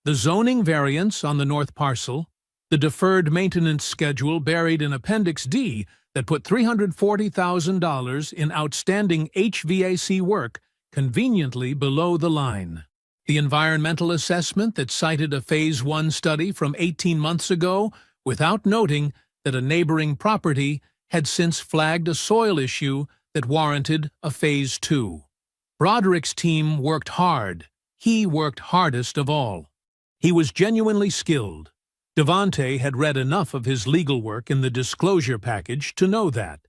The zoning variance on the north parcel, the deferred maintenance schedule buried in Appendix D that put $340,000 in outstanding HVAC work conveniently below the line. The environmental assessment that cited a Phase 1 study from 18 months ago without noting that a neighboring property had since flagged a soil issue that warranted a Phase 2. Broderick's team worked hard. He worked hardest of all. He was genuinely skilled. Devontae had read enough of his legal work in the disclosure package to know that,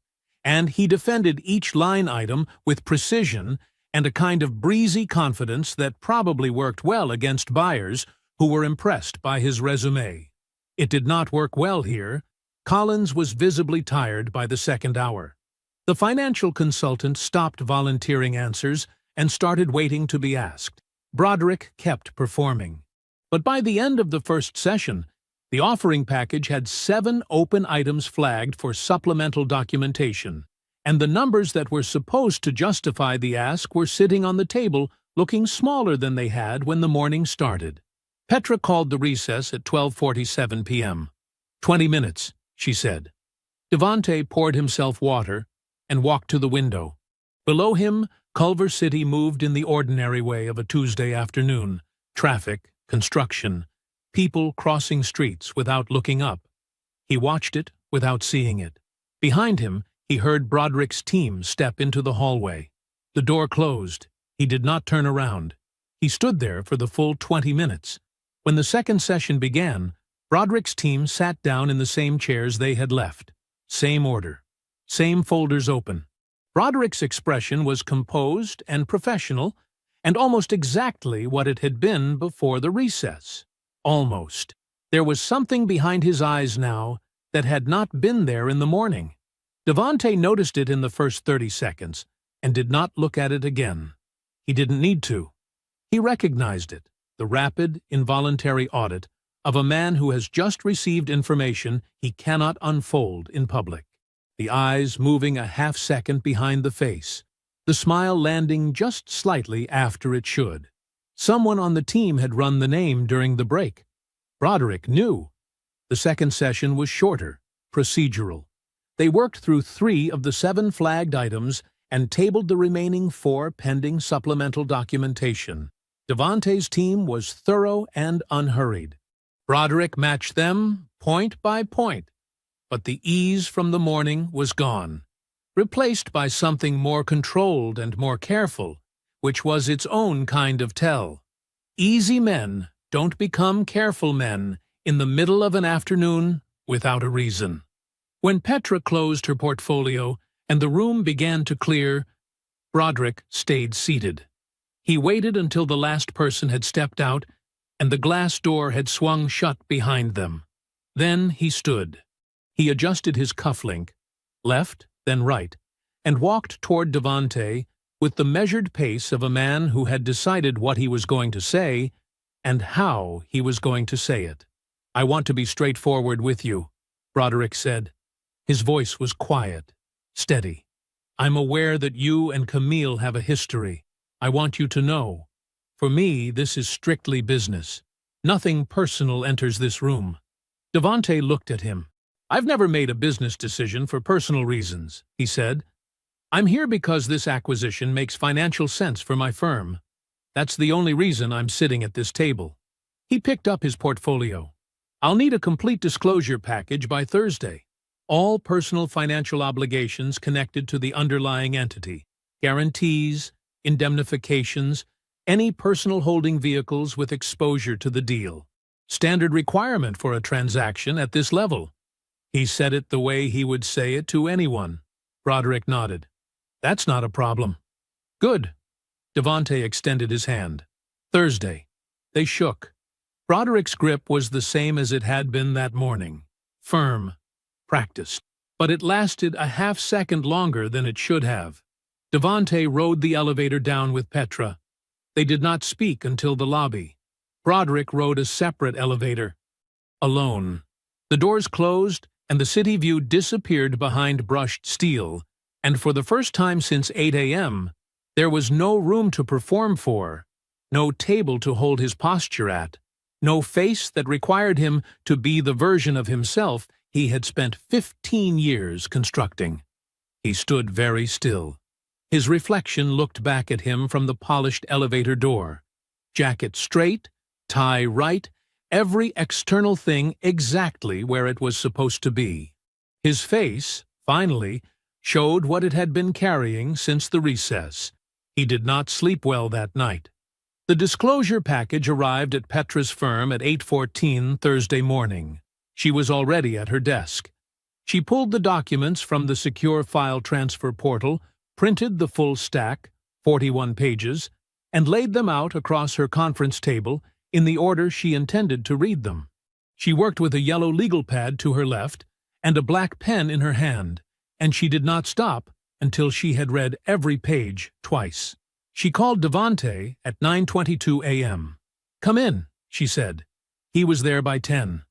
and he defended each line item with precision and a kind of breezy confidence that probably worked well against buyers who were impressed by his resume. It did not work well here. Collins was visibly tired by the second hour. The financial consultant stopped volunteering answers and started waiting to be asked. Broderick kept performing. But by the end of the first session, the offering package had 7 open items flagged for supplemental documentation, and the numbers that were supposed to justify the ask were sitting on the table looking smaller than they had when the morning started. Petra called the recess at 12:47 p.m. 20 minutes, she said. Devante poured himself water and walked to the window. Below him, Culver City moved in the ordinary way of a Tuesday afternoon. Traffic, construction, people crossing streets without looking up. He watched it without seeing it. Behind him, he heard Broderick's team step into the hallway. The door closed. He did not turn around. He stood there for the full 20 minutes. When the second session began, Broderick's team sat down in the same chairs they had left. Same order. Same folders open. Broderick's expression was composed and professional, and almost exactly what it had been before the recess. Almost. There was something behind his eyes now that had not been there in the morning. Devante noticed it in the first 30 seconds and did not look at it again. He didn't need to. He recognized it, the rapid, involuntary audit of a man who has just received information he cannot unfold in public. The eyes moving a half-second behind the face, the smile landing just slightly after it should. Someone on the team had run the name during the break. Broderick knew. The second session was shorter, procedural. They worked through 3 of the 7 flagged items and tabled the remaining 4 pending supplemental documentation. Devante's team was thorough and unhurried. Broderick matched them point by point, but the ease from the morning was gone, replaced by something more controlled and more careful, which was its own kind of tell. Easy men don't become careful men in the middle of an afternoon without a reason. When Petra closed her portfolio and the room began to clear, Broderick stayed seated. He waited until the last person had stepped out and the glass door had swung shut behind them. Then he stood. He adjusted his cufflink, left, then right, and walked toward Devante with the measured pace of a man who had decided what he was going to say and how he was going to say it. "I want to be straightforward with you," Broderick said. His voice was quiet, steady. "I'm aware that you and Camille have a history. I want you to know. For me, this is strictly business. Nothing personal enters this room." Devante looked at him. "I've never made a business decision for personal reasons," he said. "I'm here because this acquisition makes financial sense for my firm. That's the only reason I'm sitting at this table." He picked up his portfolio. "I'll need a complete disclosure package by Thursday. All personal financial obligations connected to the underlying entity, guarantees, indemnifications, any personal holding vehicles with exposure to the deal. Standard requirement for a transaction at this level." He said it the way he would say it to anyone. Broderick nodded. "That's not a problem." "Good." Devante extended his hand. "Thursday." They shook. Broderick's grip was the same as it had been that morning. Firm. Practiced. But it lasted a half-second longer than it should have. Devante rode the elevator down with Petra. They did not speak until the lobby. Broderick rode a separate elevator. Alone. The doors closed, and the city view disappeared behind brushed steel, and for the first time since 8 a.m., there was no room to perform for, no table to hold his posture at, no face that required him to be the version of himself he had spent 15 years constructing. He stood very still. His reflection looked back at him from the polished elevator door. Jacket straight, tie right, every external thing exactly where it was supposed to be. His face, finally, showed what it had been carrying since the recess. He did not sleep well that night. The disclosure package arrived at Petra's firm at 8:14 Thursday morning. She was already at her desk. She pulled the documents from the secure file transfer portal, printed the full stack, 41 pages, and laid them out across her conference table in the order she intended to read them. She worked with a yellow legal pad to her left and a black pen in her hand, and she did not stop until she had read every page twice. She called Devante at 9:22 a.m. "Come in," she said. He was there by 10.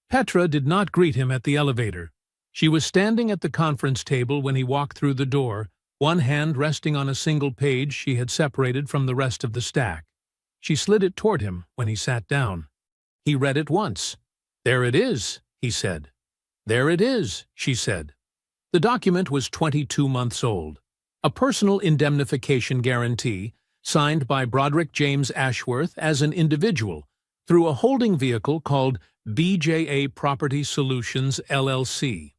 Petra did not greet him at the elevator. She was standing at the conference table when he walked through the door, one hand resting on a single page she had separated from the rest of the stack. She slid it toward him when he sat down. He read it once. "There it is," he said. "There it is," she said. The document was 22 months old. A personal indemnification guarantee signed by Broderick James Ashworth as an individual through a holding vehicle called BJA Property Solutions, LLC,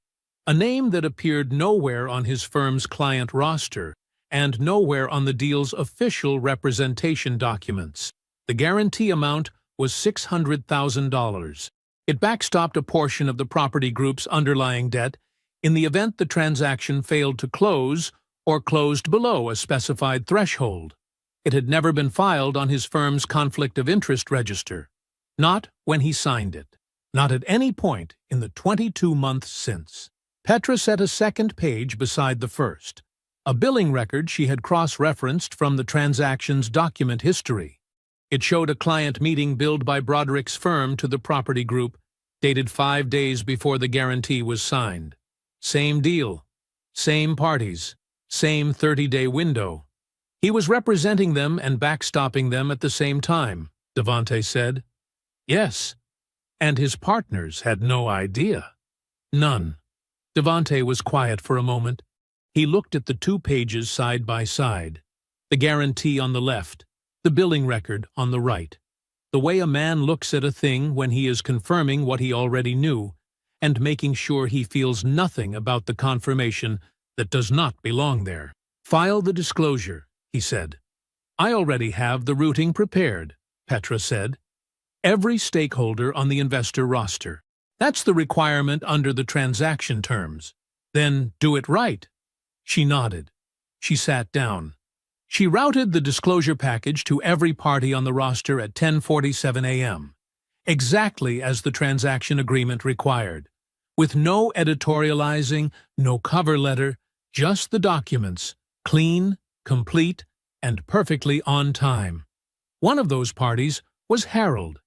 a name that appeared nowhere on his firm's client roster and nowhere on the deal's official representation documents. The guarantee amount was $600,000. It backstopped a portion of the property group's underlying debt in the event the transaction failed to close or closed below a specified threshold. It had never been filed on his firm's conflict of interest register. Not when he signed it. Not at any point in the 22 months since. Petra set a second page beside the first, a billing record she had cross-referenced from the transaction's document history. It showed a client meeting billed by Broderick's firm to the property group, dated 5 days before the guarantee was signed. Same deal, same parties, same 30-day window. He was representing them and backstopping them at the same time, Devante said. Yes, and his partners had no idea. None. Devante was quiet for a moment. He looked at the 2 pages side by side, the guarantee on the left, the billing record on the right. The way a man looks at a thing when he is confirming what he already knew and making sure he feels nothing about the confirmation that does not belong there. File the disclosure, he said. I already have the routing prepared, Petra said. Every stakeholder on the investor roster. That's the requirement under the transaction terms. Then do it right. She nodded. She sat down. She routed the disclosure package to every party on the roster at 10:47 a.m., exactly as the transaction agreement required, with no editorializing, no cover letter, just the documents, clean, complete, and perfectly on time. One of those parties was Harold,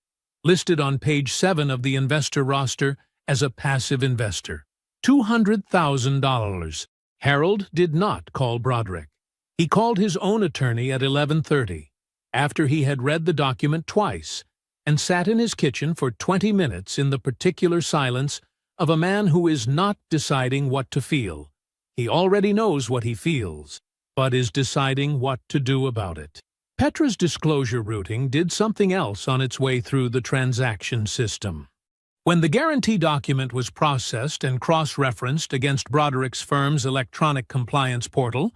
listed on page 7 of the investor roster as a passive investor. $200,000. Harold did not call Broderick. He called his own attorney at 11:30, after he had read the document twice, and sat in his kitchen for 20 minutes in the particular silence of a man who is not deciding what to feel. He already knows what he feels, but is deciding what to do about it. Petra's disclosure routing did something else on its way through the transaction system. When the guarantee document was processed and cross-referenced against Broderick's firm's electronic compliance portal,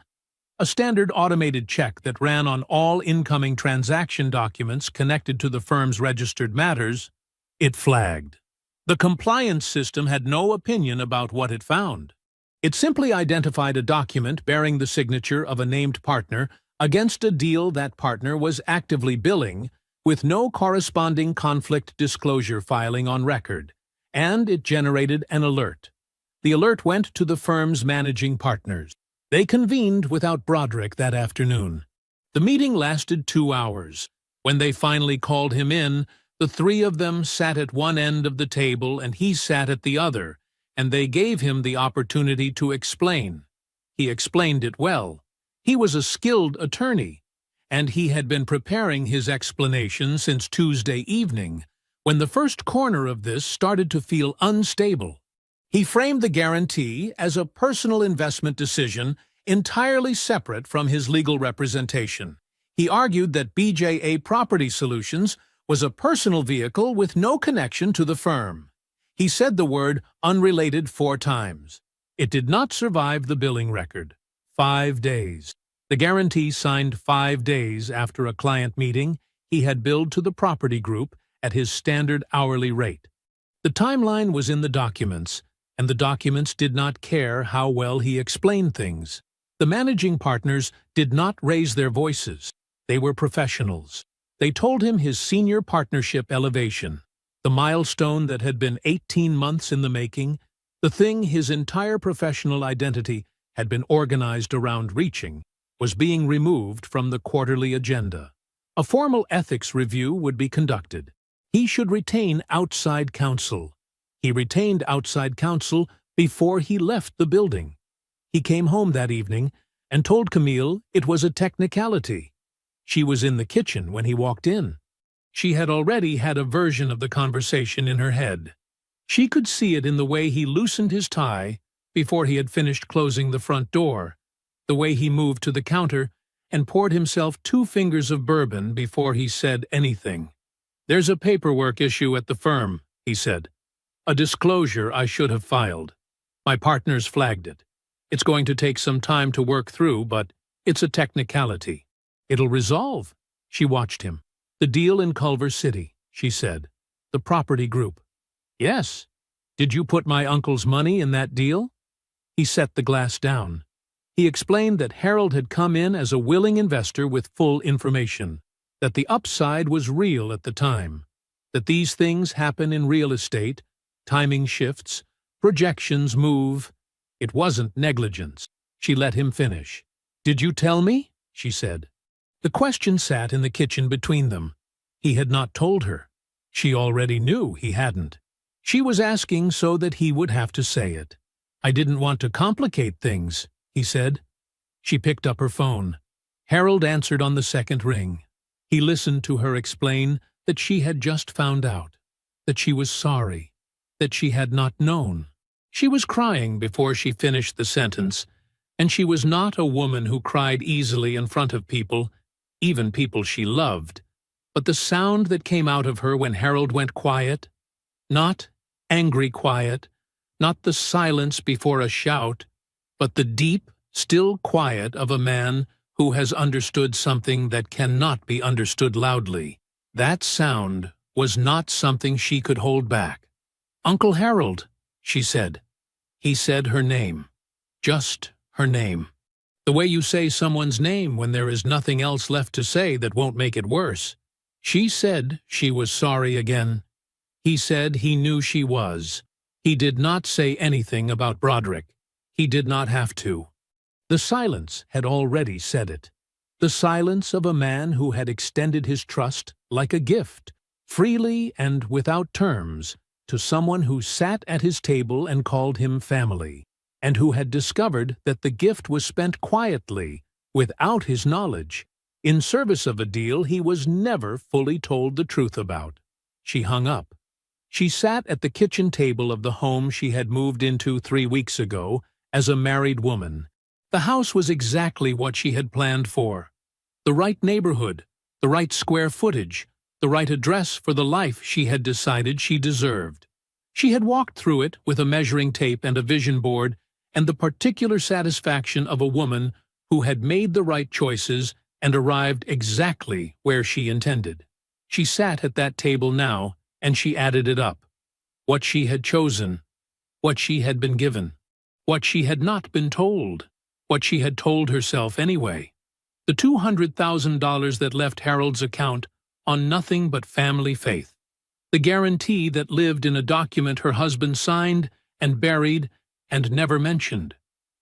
a standard automated check that ran on all incoming transaction documents connected to the firm's registered matters, it flagged. The compliance system had no opinion about what it found. It simply identified a document bearing the signature of a named partner against a deal that partner was actively billing, with no corresponding conflict disclosure filing on record, and it generated an alert. The alert went to the firm's managing partners. They convened without Broderick that afternoon. The meeting lasted 2 hours. When they finally called him in, the 3 of them sat at one end of the table and he sat at the other, and they gave him the opportunity to explain. He explained it well. He was a skilled attorney, and he had been preparing his explanation since Tuesday evening, when the first corner of this started to feel unstable. He framed the guarantee as a personal investment decision entirely separate from his legal representation. He argued that BJA Property Solutions was a personal vehicle with no connection to the firm. He said the word unrelated 4 times. It did not survive the billing record. 5 days. The guarantee signed 5 days after a client meeting he had billed to the property group at his standard hourly rate. The timeline was in the documents, and the documents did not care how well he explained things. The managing partners did not raise their voices. They were professionals. They told him his senior partnership elevation, the milestone that had been 18 months in the making, the thing his entire professional identity had been organized around reaching, was being removed from the quarterly agenda. A formal ethics review would be conducted. He should retain outside counsel. He retained outside counsel before he left the building. He came home that evening and told Camille it was a technicality. She was in the kitchen when he walked in. She had already had a version of the conversation in her head. She could see it in the way he loosened his tie before he had finished closing the front door, the way he moved to the counter and poured himself 2 fingers of bourbon before he said anything. "There's a paperwork issue at the firm," he said. "A disclosure I should have filed. My partners flagged it. It's going to take some time to work through, but it's a technicality. It'll resolve." She watched him. "The deal in Culver City," she said. "The property group." "Yes. Did you put my uncle's money in that deal?" He set the glass down. He explained that Harold had come in as a willing investor with full information, that the upside was real at the time, that these things happen in real estate, timing shifts, projections move. It wasn't negligence. She let him finish. "Did you tell me?" she said. The question sat in the kitchen between them. He had not told her. She already knew he hadn't. She was asking so that he would have to say it. "I didn't want to complicate things," he said. She picked up her phone. Harold answered on the second ring. He listened to her explain that she had just found out, that she was sorry, that she had not known. She was crying before she finished the sentence, and she was not a woman who cried easily in front of people, even people she loved. But the sound that came out of her when Harold went quiet, not angry quiet, not the silence before a shout, but the deep, still quiet of a man who has understood something that cannot be understood loudly. That sound was not something she could hold back. "Uncle Harold," she said. He said her name. Just her name. The way you say someone's name when there is nothing else left to say that won't make it worse. She said she was sorry again. He said he knew she was. He did not say anything about Broderick. He did not have to. The silence had already said it. The silence of a man who had extended his trust like a gift, freely and without terms, to someone who sat at his table and called him family, and who had discovered that the gift was spent quietly, without his knowledge, in service of a deal he was never fully told the truth about. She hung up. She sat at the kitchen table of the home she had moved into 3 weeks ago as a married woman. The house was exactly what she had planned for. The right neighborhood, the right square footage, the right address for the life she had decided she deserved. She had walked through it with a measuring tape and a vision board and the particular satisfaction of a woman who had made the right choices and arrived exactly where she intended. She sat at that table now, and she added it up. What she had chosen, what she had been given, what she had not been told, what she had told herself anyway. The $200,000 that left Harold's account on nothing but family faith. The guarantee that lived in a document her husband signed and buried and never mentioned.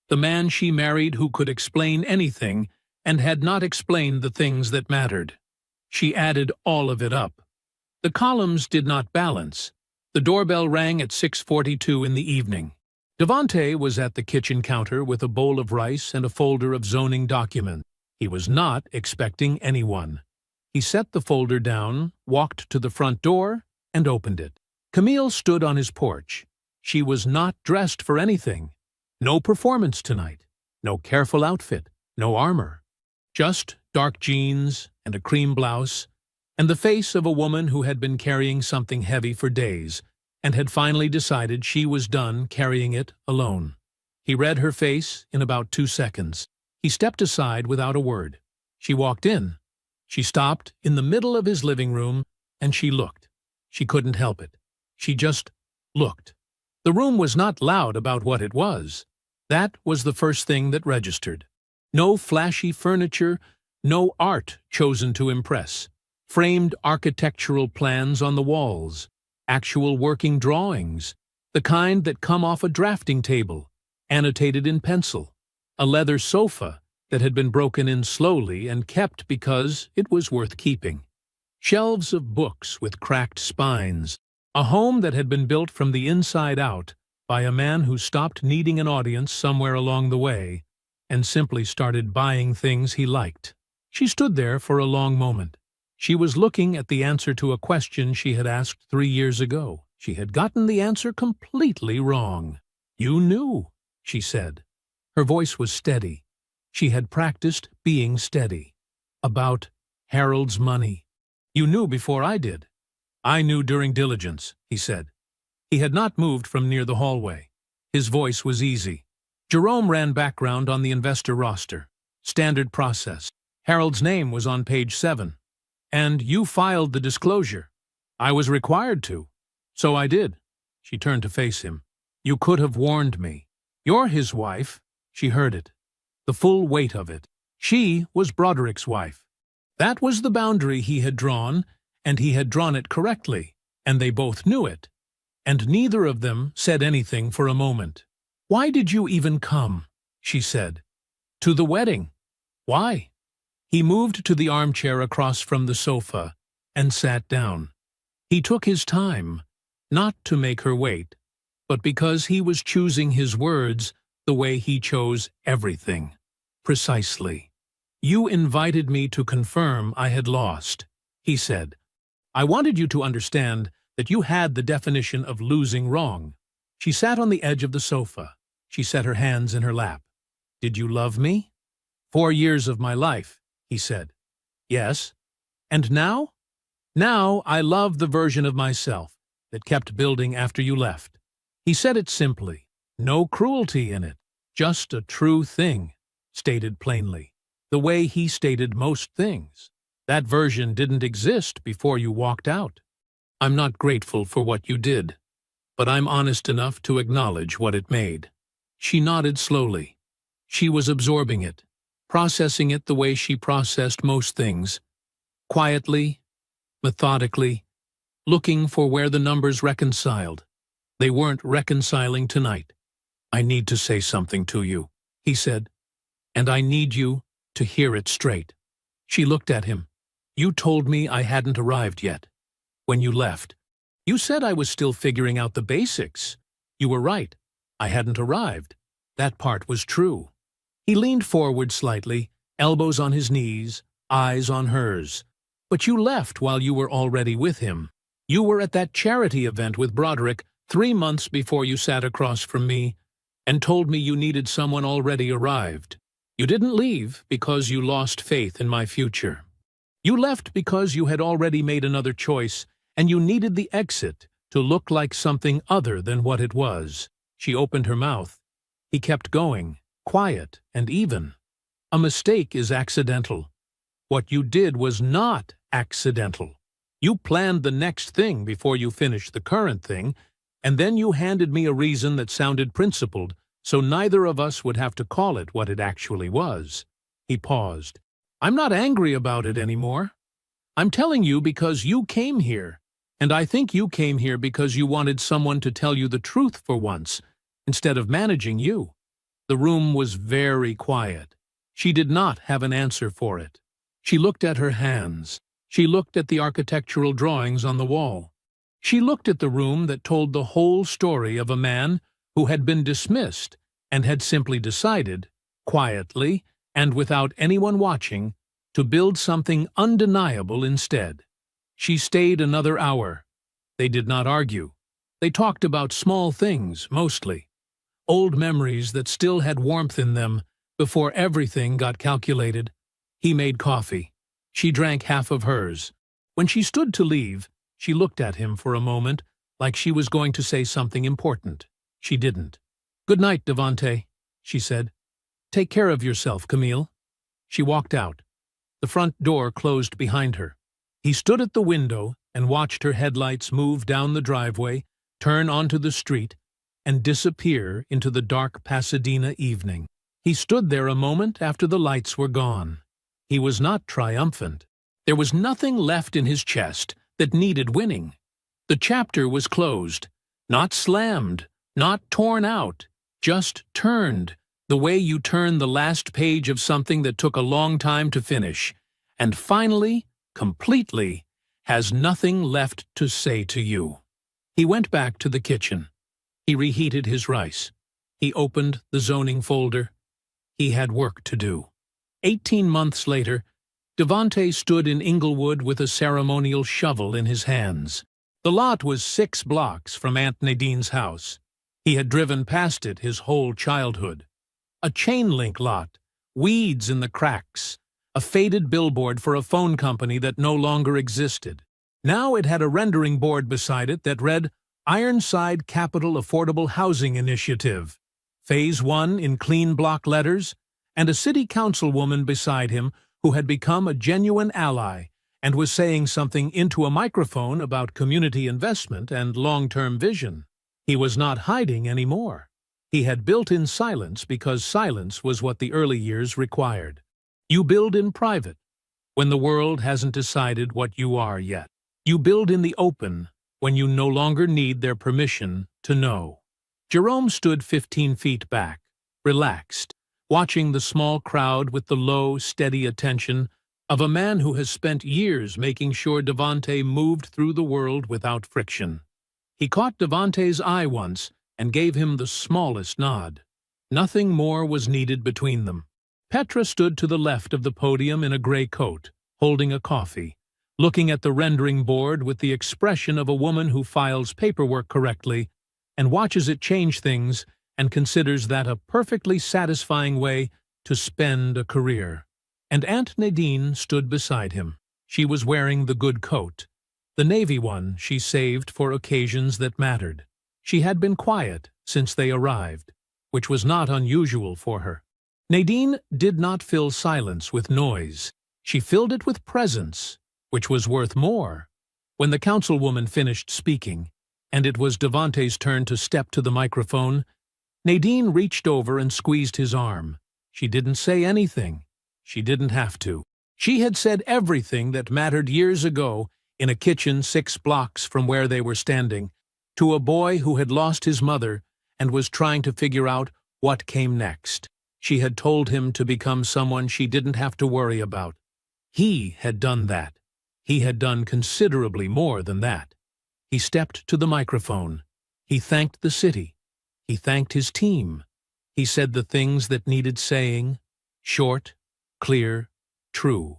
The man she married who could explain anything and had not explained the things that mattered. She added all of it up. The columns did not balance. The doorbell rang at 6:42 in the evening. Devante was at the kitchen counter with a bowl of rice and a folder of zoning documents. He was not expecting anyone. He set the folder down, walked to the front door, and opened it. Camille stood on his porch. She was not dressed for anything. No performance tonight. No careful outfit. No armor. Just dark jeans and a cream blouse, and the face of a woman who had been carrying something heavy for days, and had finally decided she was done carrying it alone. He read her face in about 2 seconds. He stepped aside without a word. She walked in. She stopped in the middle of his living room, and she looked. She couldn't help it. She just looked. The room was not loud about what it was. That was the first thing that registered. No flashy furniture, no art chosen to impress. Framed architectural plans on the walls. Actual working drawings, the kind that come off a drafting table, annotated in pencil. A leather sofa that had been broken in slowly and kept because it was worth keeping. Shelves of books with cracked spines. A home that had been built from the inside out by a man who stopped needing an audience somewhere along the way and simply started buying things he liked. She stood there for a long moment. She was looking at the answer to a question she had asked 3 years ago. She had gotten the answer completely wrong. "You knew," she said. Her voice was steady. She had practiced being steady. "About Harold's money. You knew before I did." "I knew during diligence," he said. He had not moved from near the hallway. His voice was easy. Jerome ran background on the investor roster. Standard process. Harold's name was on page 7. "And you filed the disclosure." "I was required to." "So I did." She turned to face him. "You could have warned me. You're his wife." She heard it. The full weight of it. She was Broderick's wife. That was the boundary he had drawn, and he had drawn it correctly, and they both knew it. And neither of them said anything for a moment. "Why did you even come?" she said. "To the wedding." "Why?" He moved to the armchair across from the sofa and sat down. He took his time, not to make her wait, but because he was choosing his words the way he chose everything. Precisely. "You invited me to confirm I had lost," he said. "I wanted you to understand that you had the definition of losing wrong." She sat on the edge of the sofa. She set her hands in her lap. "Did you love me?" 4 years of my life," he said. "Yes. And now?" "Now I love the version of myself that kept building after you left." He said it simply. No cruelty in it. Just a true thing, stated plainly. The way he stated most things. That version didn't exist before you walked out. "I'm not grateful for what you did, but I'm honest enough to acknowledge what it made." She nodded slowly. She was absorbing it, processing it the way she processed most things. Quietly, methodically, looking for where the numbers reconciled. They weren't reconciling tonight. "I need to say something to you," he said, "and I need you to hear it straight." She looked at him. "You told me I hadn't arrived yet. When you left, you said I was still figuring out the basics. You were right. I hadn't arrived. That part was true." He leaned forward slightly, elbows on his knees, eyes on hers. "But you left while you were already with him. You were at that charity event with Broderick 3 months before you sat across from me and told me you needed someone already arrived. You didn't leave because you lost faith in my future. You left because you had already made another choice and you needed the exit to look like something other than what it was." She opened her mouth. He kept going, quiet and even. "A mistake is accidental. What you did was not accidental. You planned the next thing before you finished the current thing, and then you handed me a reason that sounded principled, so neither of us would have to call it what it actually was." He paused. "I'm not angry about it anymore. I'm telling you because you came here, and I think you came here because you wanted someone to tell you the truth for once, instead of managing you." The room was very quiet. She did not have an answer for it. She looked at her hands. She looked at the architectural drawings on the wall. She looked at the room that told the whole story of a man who had been dismissed and had simply decided, quietly and without anyone watching, to build something undeniable instead. She stayed another hour. They did not argue. They talked about small things, mostly. Old memories that still had warmth in them before everything got calculated. He made coffee. She drank half of hers. When she stood to leave, she looked at him for a moment, like she was going to say something important. She didn't. "Good night, Devante," she said. "Take care of yourself, Camille." She walked out. The front door closed behind her. He stood at the window and watched her headlights move down the driveway, turn onto the street, and disappear into the dark Pasadena evening. He stood there a moment after the lights were gone. He was not triumphant. There was nothing left in his chest that needed winning. The chapter was closed, not slammed, not torn out, just turned, the way you turn the last page of something that took a long time to finish, and finally, completely, has nothing left to say to you. He went back to the kitchen. He reheated his rice. He opened the zoning folder. He had work to do. 18 months later, Devante stood in Inglewood with a ceremonial shovel in his hands. The lot was 6 blocks from Aunt Nadine's house. He had driven past it his whole childhood. A chain-link lot, weeds in the cracks, a faded billboard for a phone company that no longer existed. Now it had a rendering board beside it that read, Ironside Capital Affordable Housing Initiative, Phase 1 in clean block letters, and a city councilwoman beside him who had become a genuine ally and was saying something into a microphone about community investment and long-term vision. He was not hiding anymore. He had built in silence because silence was what the early years required. You build in private, when the world hasn't decided what you are yet. You build in the open, when you no longer need their permission to know. Jerome stood 15 feet back, relaxed, watching the small crowd with the low, steady attention of a man who has spent years making sure Devante moved through the world without friction. He caught Devante's eye once and gave him the smallest nod. Nothing more was needed between them. Petra stood to the left of the podium in a gray coat, holding a coffee, looking at the rendering board with the expression of a woman who files paperwork correctly and watches it change things and considers that a perfectly satisfying way to spend a career. And Aunt Nadine stood beside him. She was wearing the good coat, the navy one she saved for occasions that mattered. She had been quiet since they arrived, which was not unusual for her. Nadine did not fill silence with noise. She filled it with presence, which was worth more. When the councilwoman finished speaking, and it was Devante's turn to step to the microphone, Nadine reached over and squeezed his arm. She didn't say anything. She didn't have to. She had said everything that mattered years ago in a kitchen 6 blocks from where they were standing, to a boy who had lost his mother and was trying to figure out what came next. She had told him to become someone she didn't have to worry about. He had done that. He had done considerably more than that. He stepped to the microphone. He thanked the city. He thanked his team. He said the things that needed saying, short, clear, true.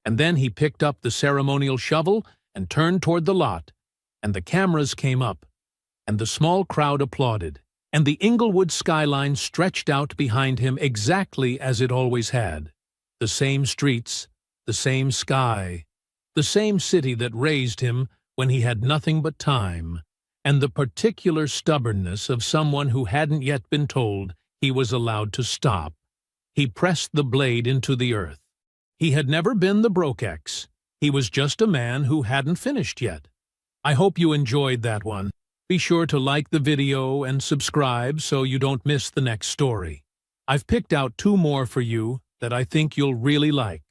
And then he picked up the ceremonial shovel and turned toward the lot, and the cameras came up, and the small crowd applauded, and the Inglewood skyline stretched out behind him exactly as it always had. The same streets, the same sky, the same city that raised him when he had nothing but time, and the particular stubbornness of someone who hadn't yet been told he was allowed to stop. He pressed the blade into the earth. He had never been the Brokex. He was just a man who hadn't finished yet. I hope you enjoyed that one. Be sure to like the video and subscribe so you don't miss the next story. I've picked out 2 more for you that I think you'll really like.